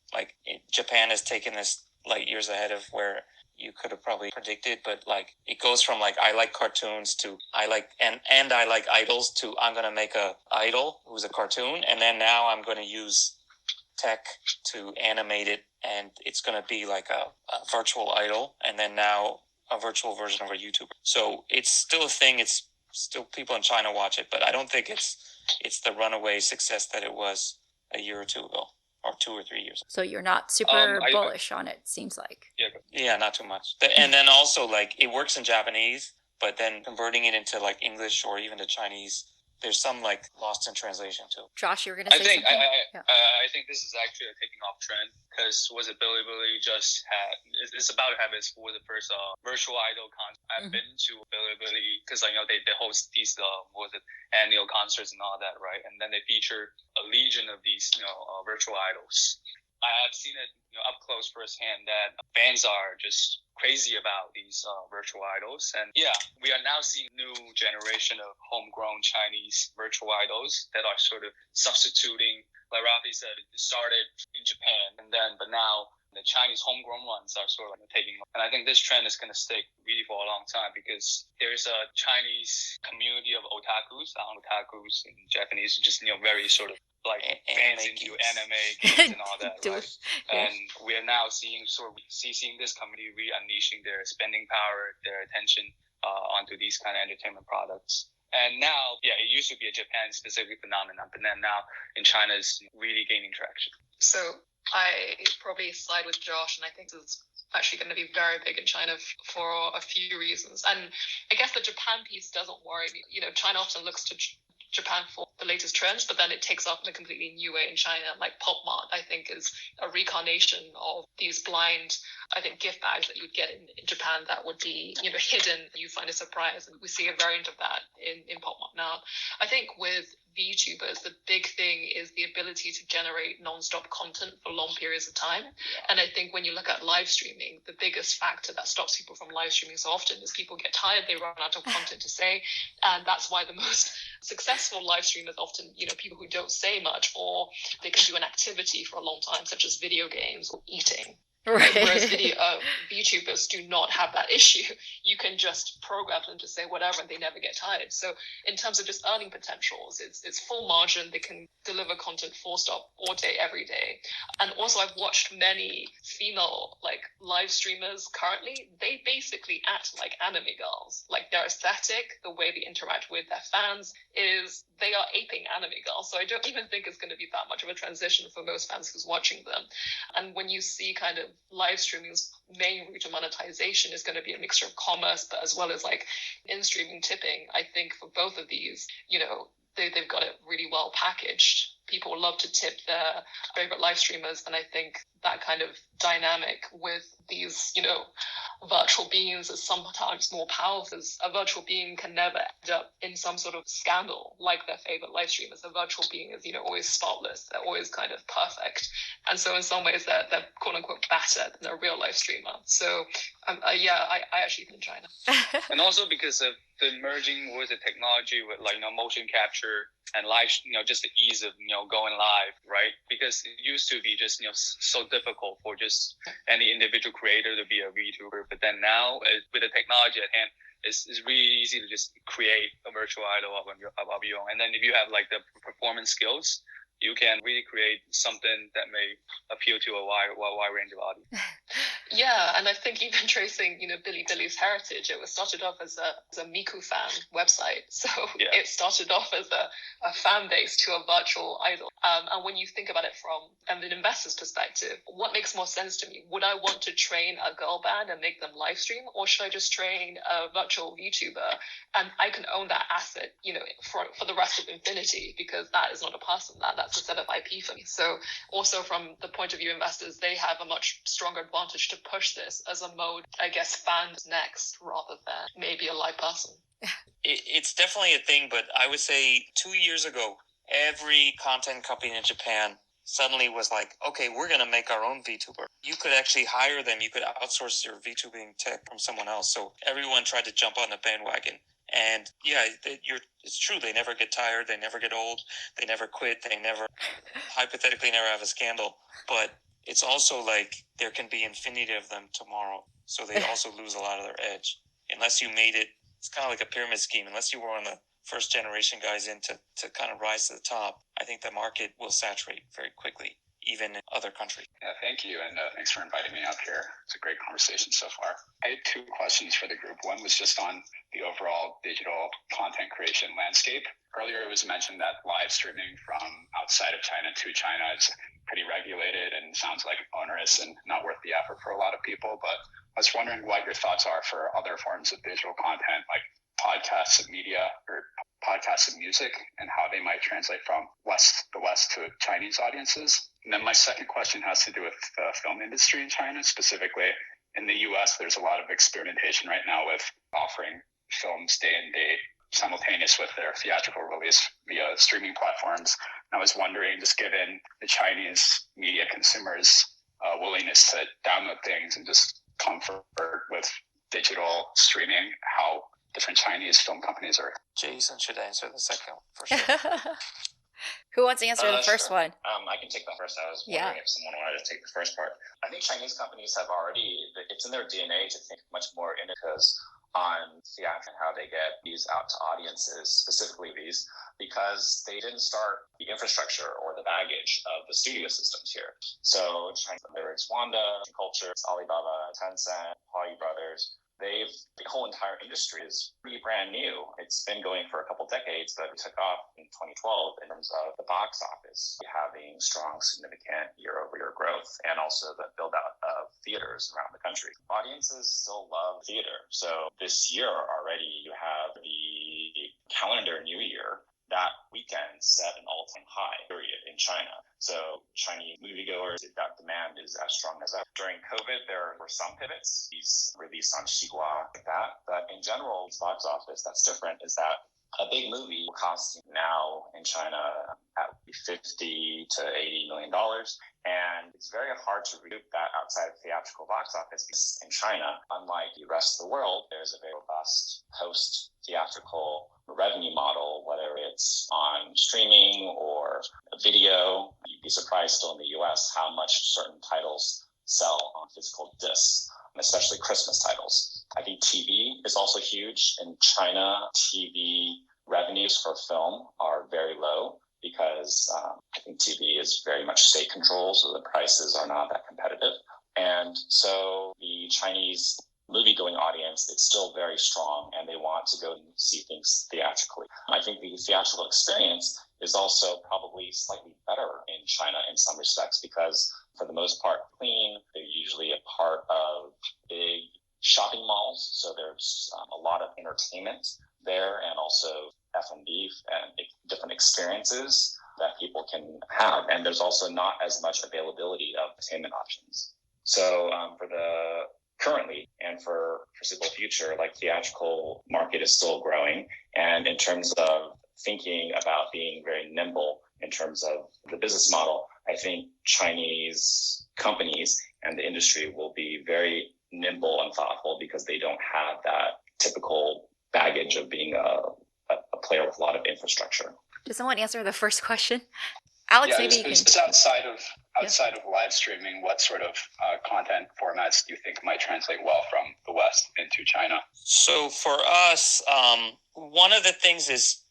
Japan has taken this years ahead of where you could have probably predicted, but it goes from I like cartoons to I like idols to I'm going to make a idol who's a cartoon, and then now I'm going to use tech to animate it, and it's going to be like a virtual idol, and then now a virtual version of a YouTuber. So it's still a thing. It's still people in China watch it, but I don't think it's the runaway success that it was a year or two ago, or 2 or 3 years ago. So you're not super bullish on it, seems like. Yeah, not too much. And then also it works in Japanese, but then converting it into English or even to Chinese, there's some lost in translation too. Josh, you were going to say something? I think this is actually a taking off trend because Bilibili just had, it's about to have its for the first virtual idol concert. I've been to Bilibili because I know they host these annual concerts and all that, right? And then they feature a legion of these virtual idols. I have seen it up close firsthand that fans are just crazy about these virtual idols. And yeah, we are now seeing new generation of homegrown Chinese virtual idols that are sort of substituting, like Raffi said, it started in Japan, but now the Chinese homegrown ones are sort of taking off. And I think this trend is going to stick really for a long time because there's a Chinese community of otakus. Otakus in Japanese, just very sort of fans into anime games and all that, right? And we are now seeing this community really unleashing their spending power, their attention onto these kind of entertainment products. And now, it used to be a Japan-specific phenomenon, but then now in China is really gaining traction. So I probably side with Josh, and I think this is actually going to be very big in China for a few reasons. And I guess the Japan piece doesn't worry me. China often looks to Japan for the latest trends, but then it takes off in a completely new way in China. Pop Mart, I think, is a reincarnation of these blind, I think, gift bags that you'd get in Japan that would be, hidden. You find a surprise, and we see a variant of that in Pop Mart now. I think with VTubers, the big thing is the ability to generate non-stop content for long periods of time. And I think when you look at live streaming, the biggest factor that stops people from live streaming so often is people get tired, they run out of content to say, and that's why the most successful live streamers often, people who don't say much, or they can do an activity for a long time, such as video games or eating. Right. Whereas VTubers do not have that issue. You can just program them to say whatever and they never get tired. So in terms of just earning potentials, it's full margin. They can deliver content full stop all day, every day. And also I've watched many female live streamers currently. They basically act like anime girls. Their aesthetic, the way they interact with their fans is they are aping anime girls. So I don't even think it's going to be that much of a transition for most fans who's watching them. And when you see kind of live streaming's main route of monetization is going to be a mixture of commerce, but as well as in-streaming tipping, I think for both of these, they've got it really well packaged. people love to tip their favorite live streamers. And I think that kind of dynamic with these, virtual beings is sometimes more powerful, as a virtual being can never end up in some sort of scandal like their favorite live streamers. A virtual being is, always spotless. They're always kind of perfect. And so in some ways they're quote unquote better than a real live streamer. So I actually think China. And also because of the merging with the technology with motion capture and live, just the ease of, going live, right? Because it used to be just, so difficult for just any individual creator to be a VTuber. But then now with the technology at hand, it's really easy to just create a virtual idol of your own. And then if you have the performance skills, you can really create something that may appeal to a wide range of audience. Yeah, and I think even tracing, Bilibili's heritage, it was started off as a Miku fan website. So It started off as a fan base to a virtual idol. And when you think about it from an investor's perspective, what makes more sense to me? Would I want to train a girl band and make them live stream, or should I just train a virtual VTuber and I can own that asset, for the rest of infinity, because that is not a person, that's a set of IP for me. So also from the point of view investors, they have a much stronger advantage to push this as a mode, I guess, fans next rather than maybe a live person. It's definitely a thing, but I would say 2 years ago, every content company in Japan suddenly was like, okay, we're going to make our own VTuber. You could actually hire them. You could outsource your VTubing tech from someone else. So everyone tried to jump on the bandwagon. And it's true. They never get tired. They never get old. They never quit. They hypothetically never have a scandal. But it's also there can be infinity of them tomorrow. So they also lose a lot of their edge. Unless you made it, it's kind of like a pyramid scheme. Unless you were one of the first generation guys in to kind of rise to the top, I think the market will saturate very quickly, even in other countries. Yeah, thank you, and thanks for inviting me up here. It's a great conversation so far. I had 2 questions for the group. One was just on the overall digital content creation landscape. Earlier it was mentioned that live streaming from outside of China to China is pretty regulated and sounds like onerous and not worth the effort for a lot of people, but I was wondering what your thoughts are for other forms of digital content, like podcasts of media or podcasts of music, and how they might translate from the West to Chinese audiences. And then my second question has to do with the film industry in China. Specifically, in the US, there's a lot of experimentation right now with offering films day and date simultaneous with their theatrical release via streaming platforms. And I was wondering, just given the Chinese media consumers' willingness to download things and just comfort with digital streaming, how different Chinese film companies are. Jason should answer the second one for sure. Who wants to answer the first one? I can take the first. I was wondering if someone wanted to take the first part. I think Chinese companies have it's in their DNA to think much more in it, because on theater and how they get these out to audiences, specifically these, because they didn't start the infrastructure or the baggage of the studio systems here. So China, whether it's Wanda, Culture, Alibaba, Tencent, Huayi Brothers, the whole entire industry is pretty brand new. It's been going for a couple decades, but it took off in 2012 in terms of the box office having strong, significant year-over-year growth, and also the build-out of theaters around the country. Audiences still love theater. So this year already, you have the calendar New Year. That weekend set an all-time high period in China. So Chinese moviegoers, that demand is as strong as ever. During COVID, there were some pivots. These released on Xigua, like that. But in general, box office, that's different, is that a big movie will cost now in China at $50 to $80 million. And it's very hard to recoup that outside of theatrical box office. Because in China, unlike the rest of the world, there's a very robust post-theatrical revenue model, whether it's on streaming or video. You'd be surprised still in the US how much certain titles sell on physical discs, especially Christmas titles. I think TV is also huge. In China, TV revenues for film are very low because I think TV is very much state controlled, so the prices are not that competitive. And so the Chinese movie-going audience, it's still very strong, and they want to go and see things theatrically. I think the theatrical experience is also probably slightly better in China in some respects, because for the most part, clean. They're usually a part of big shopping malls, so there's a lot of entertainment there, and also F&B and different experiences. that people can have. And there's also not as much availability of payment options. So for the currently and for foreseeable future, like theatrical market is still growing. And in terms of thinking about being very nimble in terms of the business model, I think Chinese companies and the industry will be very nimble and thoughtful because they don't have that typical baggage of being a player with a lot of infrastructure. Does someone answer the first question? Alex, maybe you can. Just outside of live streaming, what sort of content formats do you think might translate well from the West into China? So for us, one of the things is,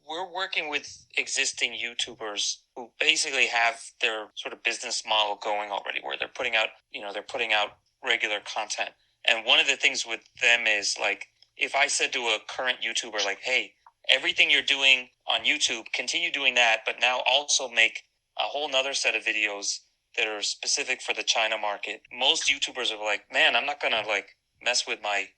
we're working with existing YouTubers who basically have their sort of business model going already, where they're putting out regular content. And one of the things with them is, like, if I said to a current YouTuber, like, hey, everything you're doing on YouTube, continue doing that, but now also make a whole nother set of videos that are specific for the China market. Most YouTubers are like, man, I'm not going to mess with my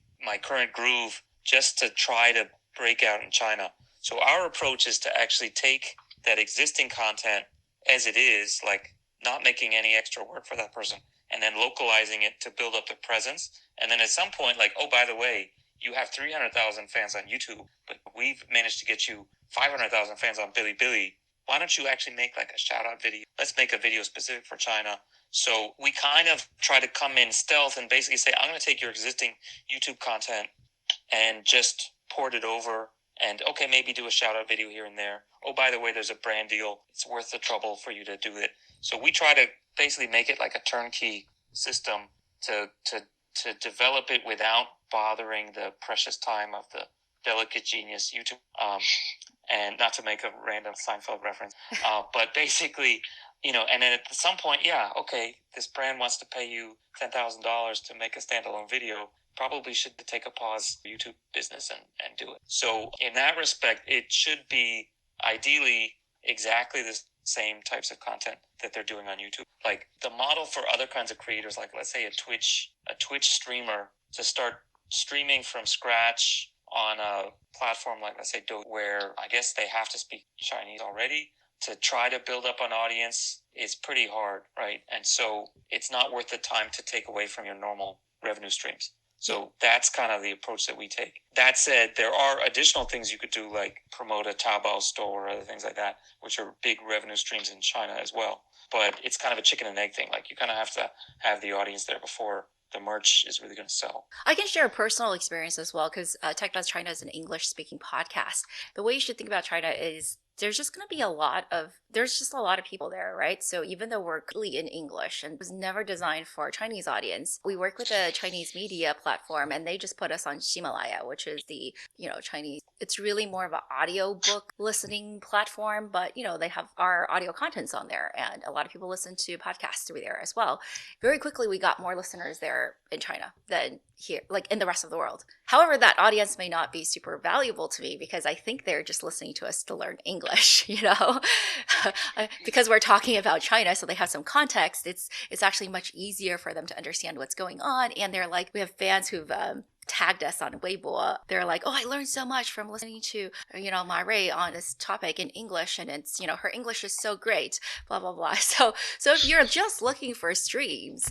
current groove just to try to break out in China. So our approach is to actually take that existing content as it is, like not making any extra work for that person, and then localizing it to build up the presence. And then at some point, like, oh, by the way, you have 300,000 fans on YouTube, but we've managed to get you 500,000 fans on Bilibili. Why don't you actually make like a shout out video? Let's make a video specific for China. So we kind of try to come in stealth and basically say, I'm going to take your existing YouTube content and just port it over, and okay, maybe do a shout out video here and there. Oh, by the way, there's a brand deal. It's worth the trouble for you to do it. So we try to basically make it like a turnkey system to develop it without bothering the precious time of the delicate genius YouTube. And not to make a random Seinfeld reference, but basically, and then at some point, this brand wants to pay you $10,000 to make a standalone video. Probably should take a pause for YouTube business and do it. So in that respect, it should be ideally exactly the same types of content that they're doing on YouTube. Like the model for other kinds of creators, like let's say a Twitch streamer, to start streaming from scratch on a platform like, let's say, where I guess they have to speak Chinese already, to try to build up an audience is pretty hard, right? And so it's not worth the time to take away from your normal revenue streams. So that's kind of the approach that we take. That said, there are additional things you could do, like promote a Taobao store or other things like that, which are big revenue streams in China as well. But it's kind of a chicken and egg thing. Like you kind of have to have the audience there before the merch is really going to sell. I can share a personal experience as well, because Tech Buzz China is an English-speaking podcast. The way you should think about China is there's just going to be a lot of people there, right? So even though we're completely in English and it was never designed for a Chinese audience, we work with a Chinese media platform and they just put us on Himalaya, which is the, Chinese. It's really more of an audio book listening platform, but, they have our audio contents on there and a lot of people listen to podcasts through there as well. Very quickly, we got more listeners there in China than here, like in the rest of the world. However, that audience may not be super valuable to me because I think they're just listening to us to learn English, because we're talking about China, so they have some context. It's actually much easier for them to understand what's going on. And they're like, we have fans who've tagged us on Weibo. They're like, oh, I learned so much from listening to, Ma Ray on this topic in English. And it's, her English is so great, blah, blah, blah. So if you're just looking for streams,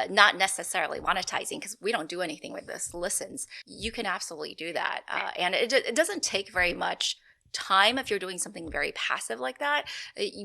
not necessarily monetizing, because we don't do anything with this listens, you can absolutely do that. And it doesn't take very much time if you're doing something very passive like that,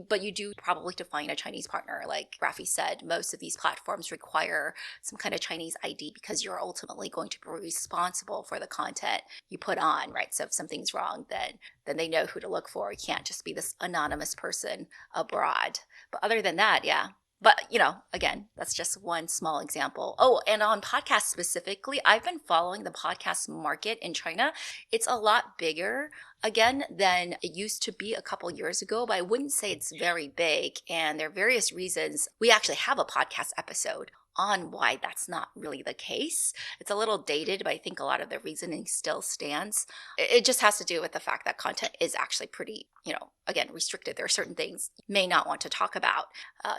but you do probably to find a Chinese partner. Like Raffi said, most of these platforms require some kind of Chinese ID because you're ultimately going to be responsible for the content you put on, right? So if something's wrong, then they know who to look for. You can't just be this anonymous person abroad. But other than that, yeah. But, again, that's just one small example. Oh, and on podcasts specifically, I've been following the podcast market in China. It's a lot bigger, again, than it used to be a couple years ago, but I wouldn't say it's very big. And there are various reasons. We actually have a podcast episode on why that's not really the case. It's a little dated, but I think a lot of the reasoning still stands. It just has to do with the fact that content is actually pretty, again, restricted. There are certain things you may not want to talk about,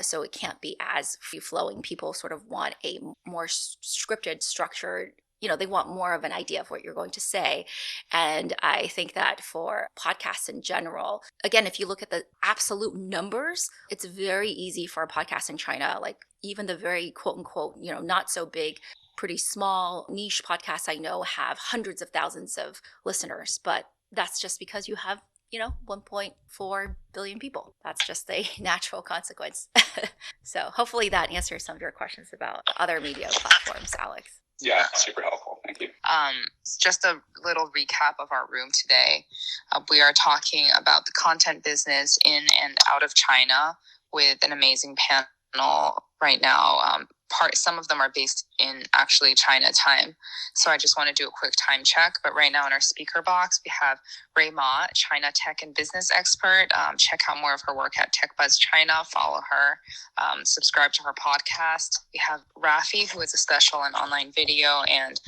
so it can't be as free-flowing. People sort of want a more scripted, structured, they want more of an idea of what you're going to say. And I think that for podcasts in general, again, if you look at the absolute numbers, it's very easy for a podcast in China, like even the very quote unquote, not so big, pretty small niche podcasts I know have hundreds of thousands of listeners, but that's just because you have 1.4 billion people. That's just a natural consequence. So hopefully that answers some of your questions about other media platforms, Alex. Yeah, super helpful. Thank you. Just a little recap of our room today. We are talking about the content business in and out of China with an amazing panel right now. Some of them are based in actually China time. So I just want to do a quick time check. But right now in our speaker box, we have Ray Ma, China tech and business expert. Check out more of her work at TechBuzz China. Follow her. Subscribe to her podcast. We have Raffi, who is a special in online video and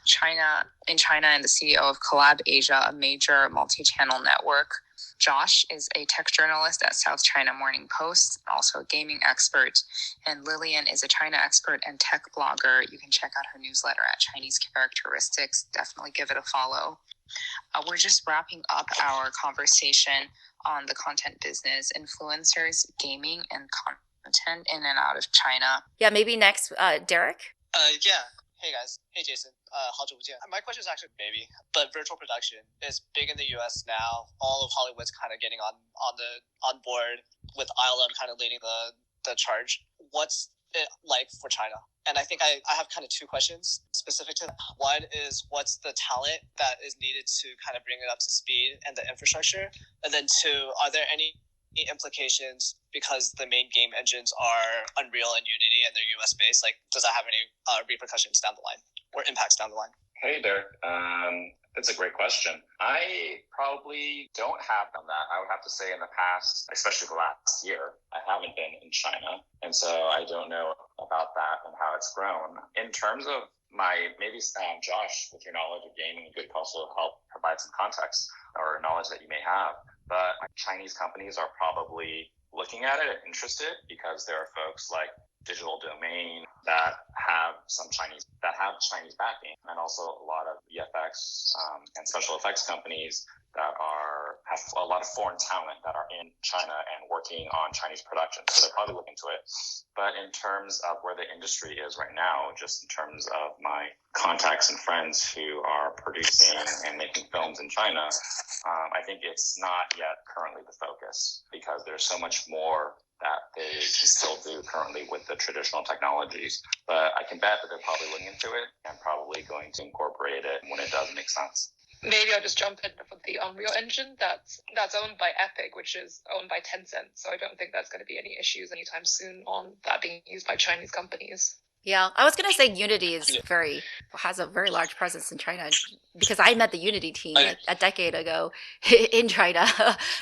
China and the CEO of Collab Asia, a major multi-channel network. Josh is a tech journalist at South China Morning Post, also a gaming expert. And Lillian is a China expert and tech blogger. You can check out her newsletter at Chinese Characteristics. Definitely give it a follow. We're just wrapping up our conversation on the content business, influencers, gaming, and content in and out of China. Yeah, maybe next, Derek? Yeah. Hey guys. Hey Jason. 好久不见. My question is actually maybe, but virtual production is big in the US now. All of Hollywood's kind of getting on board with ILM kind of leading the charge. What's it like for China? And I think I have kind of two questions specific to that. One is what's the talent that is needed to kind of bring it up to speed and the infrastructure? And then two, are there any implications because the main game engines are Unreal and Unity and they're US based? Like, does that have any repercussions down the line or impacts down the line? Hey there. That's a great question. I probably don't have done that. I would have to say in the past, especially the last year, I haven't been in China. And so I don't know about that and how it's grown. In terms of maybe Josh, with your knowledge of gaming, you could also help provide some context or knowledge that you may have. But Chinese companies are probably looking at it and interested because there are folks like Digital Domain that have Chinese backing, and also a lot of VFX and special effects companies that have a lot of foreign talent that are in China and working on Chinese production. So they're probably looking to it. But in terms of where the industry is right now, just in terms of my contacts and friends who are producing and making films in China, I think it's not yet currently the focus because there's so much more that they can still do currently with the traditional technologies. But I can bet that they're probably looking into it and probably going to incorporate it when it does make sense. Maybe I'll just jump in for the Unreal Engine that's owned by Epic, which is owned by Tencent. So I don't think that's going to be any issues anytime soon on that being used by Chinese companies. Yeah, I was going to say Unity has a very large presence in China because I met the Unity team a decade ago in China,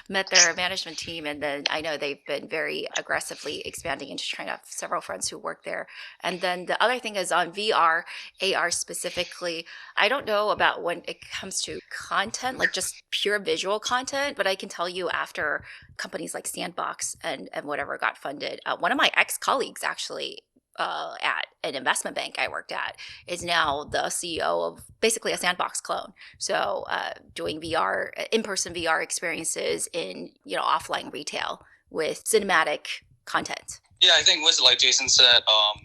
met their management team, and then I know they've been very aggressively expanding into China. Several friends who work there. And then the other thing is on VR, AR specifically, I don't know about when it comes to content, like just pure visual content, but I can tell you after companies like Sandbox and whatever got funded, one of my ex-colleagues actually at an investment bank I worked at is now the CEO of basically a Sandbox clone. So doing VR, in-person VR experiences in offline retail with cinematic content. Yeah, I think was like Jason said,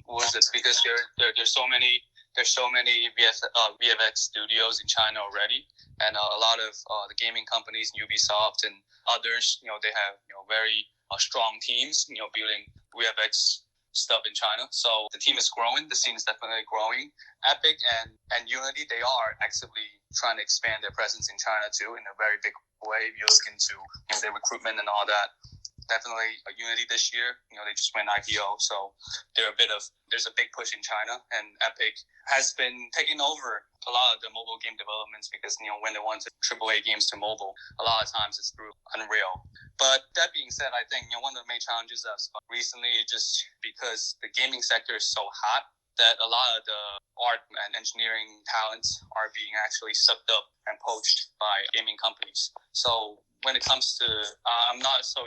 was it because there's so many VFX studios in China already, and a lot of the gaming companies, Ubisoft and others, they have very strong teams, building VFX stuff in China. So the team is growing. The scene is definitely growing. Epic and Unity, they are actively trying to expand their presence in China too in a very big way. If you look into their recruitment and all that, definitely Unity this year, they just went IPO. So there's a big push in China, and Epic has been taking over a lot of the mobile game developments because, when they want to AAA games to mobile, a lot of times it's through Unreal. But that being said, I think, one of the main challenges that's recently is just because the gaming sector is so hot that a lot of the art and engineering talents are being actually sucked up and poached by gaming companies. So when it comes to, I'm not so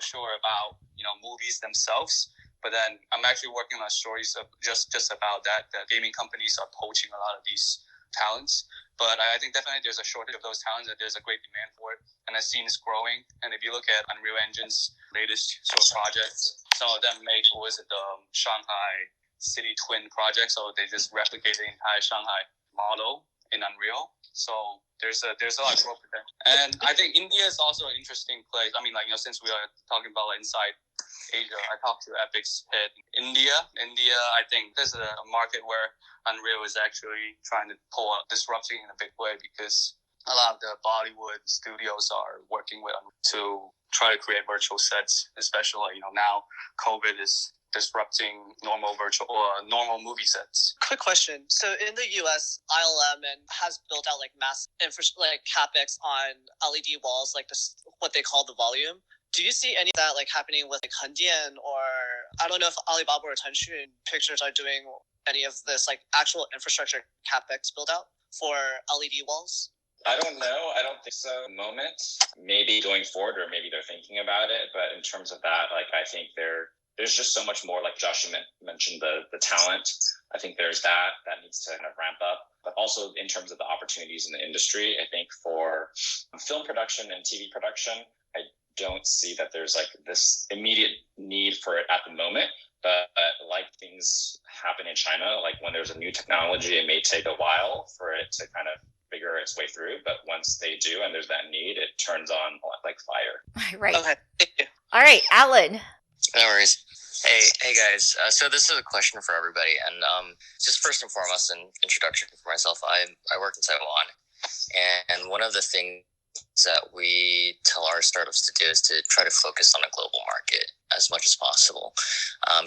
sure about, movies themselves, but then I'm actually working on stories of just about that gaming companies are poaching a lot of these talents. But I think definitely there's a shortage of those talents, and there's a great demand for it. And the scene is growing. And if you look at Unreal Engine's latest sort of projects, some of them make, Shanghai City Twin project. So they just replicate the entire Shanghai model in Unreal. So there's a lot of growth potential. And I think India is also an interesting place. I mean, since we are talking about inside Asia, I talked to Epic's head. India, I think this is a market where Unreal is actually trying to pull a disruption in a big way, because a lot of the Bollywood studios are working with to try to create virtual sets, especially now COVID is disrupting normal normal movie sets. Quick question. So in the US, ILM has built out mass infrastructure, capex on LED walls, what they call the volume. Do you see any of that happening with Hendian, or I don't know if Alibaba or Tencent Pictures are doing any of this actual infrastructure capex build out for LED walls? I don't know. I don't think so at the moment. Maybe going forward, or maybe they're thinking about it. But in terms of that, I think there's just so much more. Like Josh mentioned, the talent. I think there's that needs to kind of ramp up. But also in terms of the opportunities in the industry, I think for film production and TV production, I don't see that there's this immediate need for it at the moment. But things happen in China, when there's a new technology, it may take a while for it to kind of figure its way through. But once they do and there's that need, it turns on like fire. Right. Okay. Thank you. All right, Alan. No worries. Hey guys. So this is a question for everybody, and just first and foremost, an introduction for myself. I work in Taiwan, and one of the things that we tell our startups to do is to try to focus on a global market as much as possible,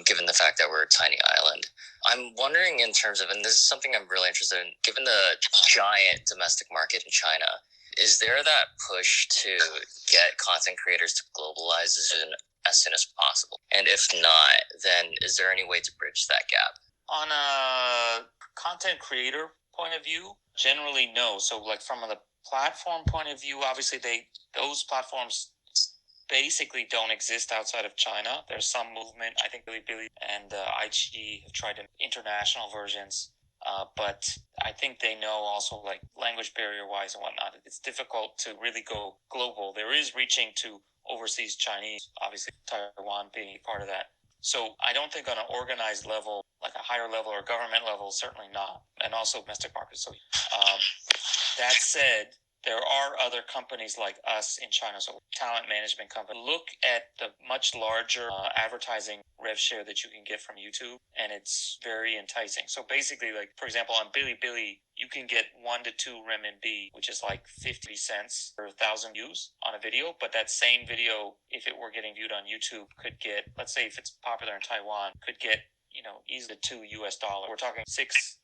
given the fact that we're a tiny island. I'm wondering in terms of, and this is something I'm really interested in, given the giant domestic market in China, is there that push to get content creators to globalize as soon as possible? And if not, then is there any way to bridge that gap? On a content creator point of view, generally no. So from the platform point of view, obviously those platforms basically don't exist outside of China. There's some movement. I think Bilibili and iQiyi have tried international versions, but I think they know also language barrier wise and whatnot, it's difficult to really go global. There is reaching to overseas Chinese, obviously Taiwan being a part of that. So I don't think on an organized level, a higher level or government level, certainly not, and also domestic markets. So that said, there are other companies like us in China, so talent management company. Look at the much larger advertising rev share that you can get from YouTube, and it's very enticing. So basically, for example, on Bilibili, you can get 1 to 2 renminbi, which is 50 cents per 1,000 views on a video. But that same video, if it were getting viewed on YouTube, could get, let's say if it's popular in Taiwan, could get easily $2. We're talking six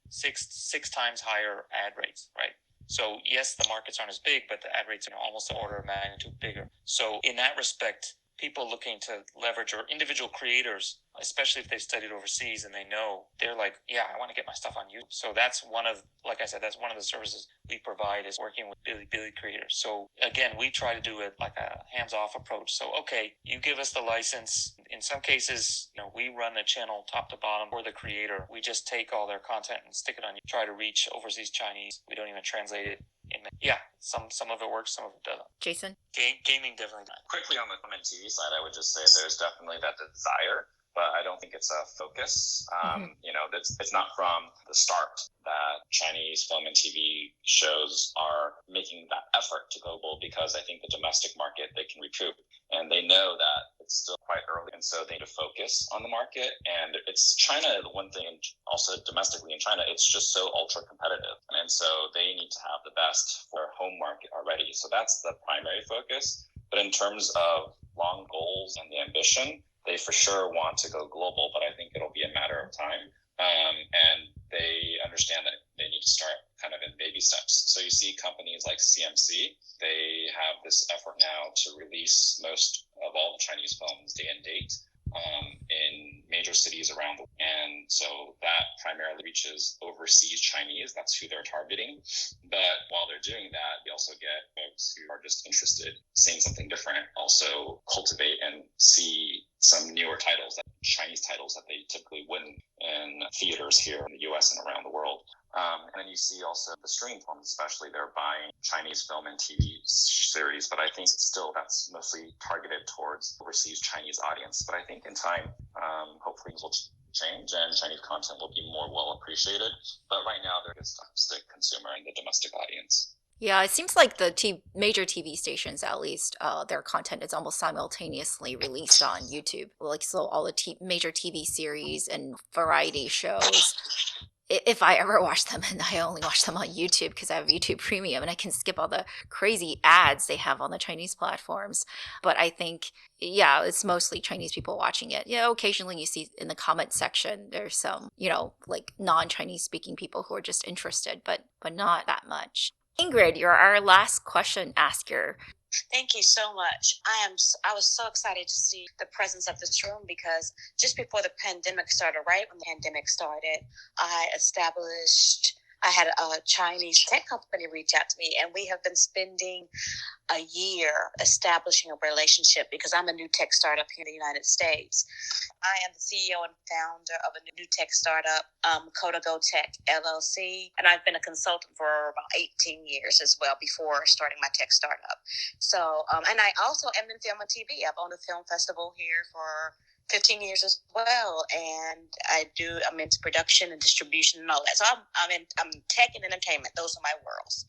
times higher ad rates, right? So yes, the markets aren't as big, but the ad rates are almost an order of magnitude bigger. So in that respect, people looking to leverage, or individual creators, especially if they've studied overseas and they know, they're yeah, I want to get my stuff on YouTube. So that's one of the services we provide, is working with Bilibili creators. So again, we try to do it a hands-off approach. So, okay, you give us the license. In some cases, we run the channel top to bottom for the creator. We just take all their content and stick it on you. Try to reach overseas Chinese. We don't even translate it. Some of it works, some of it doesn't. Jason? Gaming definitely not. Quickly on the film and TV side, I would just say there's definitely that desire, but I don't think it's a focus. It's not from the start that Chinese film and TV shows are making that effort to global, because I think the domestic market, they can recoup, and they know that it's still quite early, and so they need to focus on the market. And it's China, the one thing, and also domestically in China, it's just so ultra competitive, and so they need to have the best for home market already. So that's the primary focus. But in terms of long goals and the ambition, they for sure want to go global, but I think it'll be a matter of time. And they understand that they need to start kind of in baby steps. So you see companies like CMC, they have this effort now to release most of all the Chinese films day and date in major cities around the world. And so that primarily reaches overseas Chinese. That's who they're targeting. But while they're doing that, we also get folks who are just interested, seeing something different, also cultivate and see some newer titles that Chinese titles that they typically win in theaters here in the US and around the world. And then you see also the streaming platforms, especially they're buying Chinese film and TV series, but I think still that's mostly targeted towards overseas Chinese audience. But I think in time, hopefully things will change and Chinese content will be more well appreciated. But right now, they're just domestic consumer and the domestic audience. Yeah, it seems like the major TV stations, at least, their content is almost simultaneously released on YouTube. Like, so all the major TV series and variety shows, if I ever watch them, and I only watch them on YouTube because I have YouTube Premium and I can skip all the crazy ads they have on the Chinese platforms. But I think, yeah, it's mostly Chinese people watching it. Yeah, occasionally you see in the comment section, there's some, like non-Chinese speaking people who are just interested, but not that much. Ingrid, you're our last question asker. Thank you so much. I was so excited to see the presence of this room because just before the pandemic started, right when the pandemic started, I had a Chinese tech company reach out to me, and we have been spending a year establishing a relationship because I'm a new tech startup here in the United States. I am the CEO and founder of a new tech startup, Kodago Tech LLC, and I've been a consultant for about 18 years as well before starting my tech startup. So, and I also am in film and TV. I've owned a film festival here for 15 years as well, and I'm into production and distribution and all that. So I'm tech and entertainment. Those are my worlds.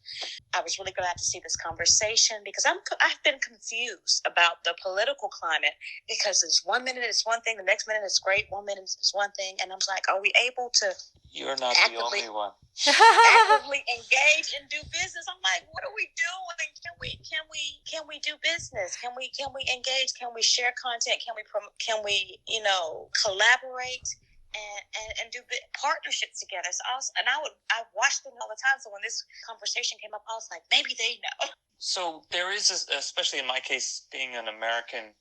I was really glad to see this conversation because I've been confused about the political climate because it's 1 minute it's one thing, the next minute it's great, 1 minute it's one thing, and I'm like, are we able to? You're not the only one. Actively engage and do business. I'm like, what are we doing? Can we do business? Can we engage? Can we share content? Can we collaborate and do partnerships together? So I watched them all the time. So when this conversation came up, I was like, maybe they know. So there is, especially in my case, being an American,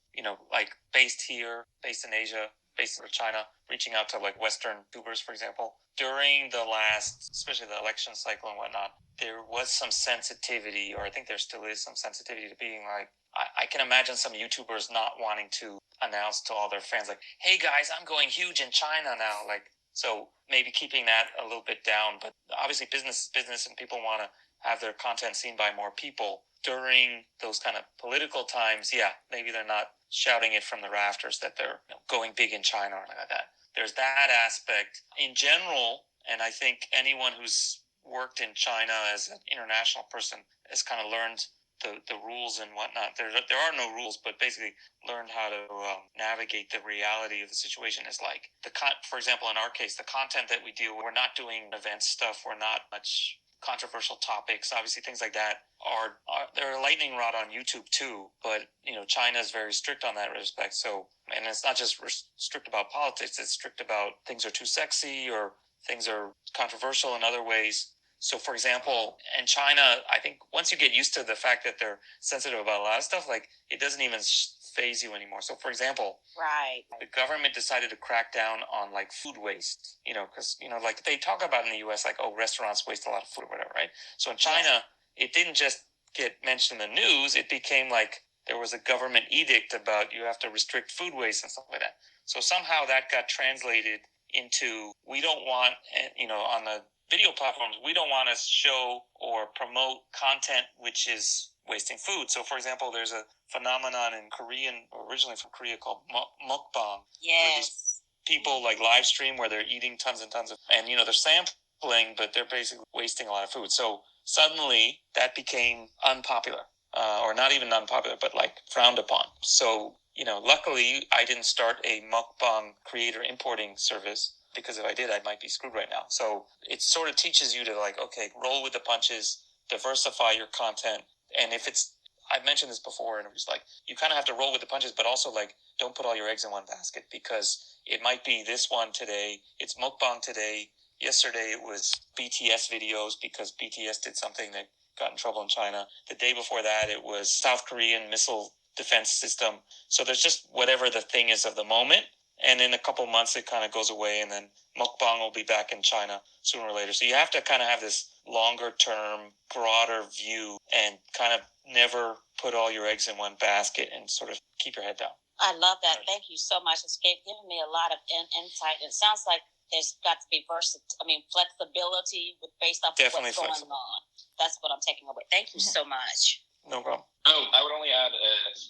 like based in Asia, based in China, reaching out to like Western tubers, for example, during the last, especially the election cycle and whatnot, there was some sensitivity, or I think there still is some sensitivity to being like, I can imagine some YouTubers not wanting to announce to all their fans, like, hey guys, I'm going huge in China now. Like, so maybe keeping that a little bit down, but obviously business is business and people want to have their content seen by more people. During those kind of political times, yeah, maybe they're not shouting it from the rafters that they're going big in China or like that. There's that aspect in general, and I think anyone who's worked in China as an international person has kind of learned the rules and whatnot. There are no rules, but basically learned how to navigate the reality of the situation. Is like for example, in our case, the content that we do, we're not doing event stuff. We're not much controversial topics. Obviously, things like that they're a lightning rod on YouTube too. But China is very strict on that respect. So, and it's not just strict about politics. It's strict about things are too sexy or things are controversial in other ways. So, for example, in China, I think once you get used to the fact that they're sensitive about a lot of stuff, like it doesn't even phase you anymore. So, for example, right, the government decided to crack down on like food waste, because, like they talk about in the US, like, oh, restaurants waste a lot of food or whatever, right? So in China, it didn't just get mentioned in the news. It became like there was a government edict about you have to restrict food waste and stuff like that. So somehow that got translated into, we don't want, on the video platforms, we don't want to show or promote content which is wasting food. So, for example, there's a phenomenon in originally from Korea, called mukbang. Yes. People like live stream where they're eating tons and tons of, and they're sampling, but they're basically wasting a lot of food. So suddenly that became unpopular, or not even unpopular, but like frowned upon. So, luckily I didn't start a mukbang creator importing service, because if I did, I might be screwed right now. So it sort of teaches you to like, okay, roll with the punches, diversify your content. And if I've mentioned this before, and it was like, you kind of have to roll with the punches, but also like, don't put all your eggs in one basket, because it might be this one today, it's mukbang today. Yesterday it was BTS videos because BTS did something that got in trouble in China. The day before that, it was South Korean missile defense system. So there's just whatever the thing is of the moment. And in a couple months, it kind of goes away, and then mukbang will be back in China sooner or later. So you have to kind of have this longer term, broader view and kind of never put all your eggs in one basket and sort of keep your head down. I love that. Thank you so much. It's given me a lot of insight. It sounds like there's got to be flexibility based off of what's going on. That's what I'm taking away. Thank you so much. No problem. I would only add,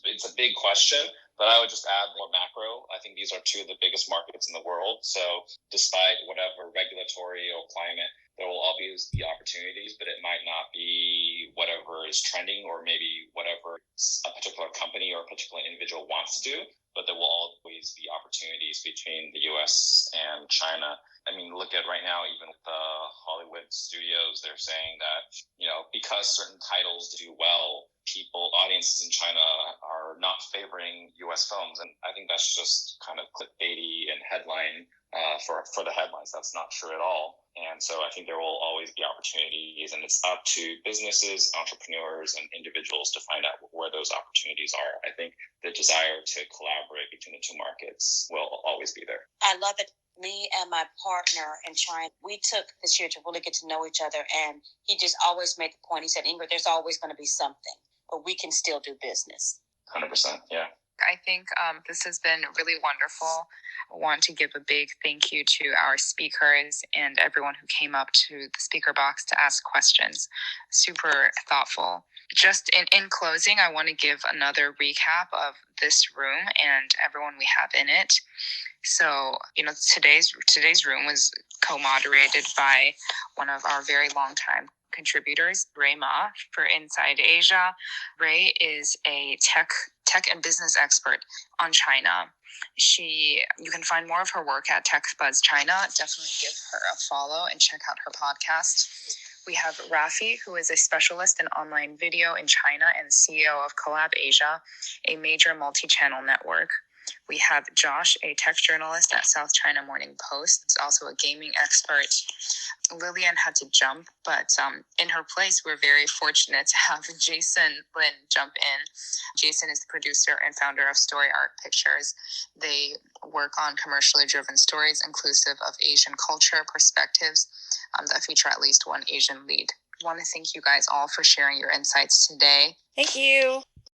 it's a big question, but I would just add more macro. I think these are two of the biggest markets in the world. So despite whatever regulatory or climate, there will always be opportunities, but it might not be whatever is trending or maybe whatever a particular company or a particular individual wants to do. But there will always be opportunities between the US and China. I mean, look at right now, even with the Hollywood studios, they're saying that, because certain titles do well, audiences in China are not favoring US films. And I think that's just kind of clickbaity and headline for the headlines. That's not true at all. And so I think there will always be opportunities, and it's up to businesses, entrepreneurs, and individuals to find out where those opportunities are. I think the desire to collaborate between the two markets will always be there. I love it. Me and my partner in China, we took this year to really get to know each other, and he just always made the point. He said, Ingrid, there's always going to be something, but we can still do business. 100%, yeah. I think this has been really wonderful. I want to give a big thank you to our speakers and everyone who came up to the speaker box to ask questions. Super thoughtful. Just in closing, I want to give another recap of this room and everyone we have in it. So, today's room was co-moderated by one of our very long-time contributors, Ray Ma, for Inside Asia. Ray is a tech and business expert on China. You can find more of her work at TechBuzz China. Definitely give her a follow and check out her podcast. We have Raffi, who is a specialist in online video in China and CEO of Collab Asia, a major multi-channel network. We have Josh, a tech journalist at South China Morning Post. He's also a gaming expert. Lillian had to jump, but in her place, we're very fortunate to have Jason Lin jump in. Jason is the producer and founder of Story Art Pictures. They work on commercially driven stories inclusive of Asian culture perspectives that feature at least one Asian lead. I want to thank you guys all for sharing your insights today. Thank you.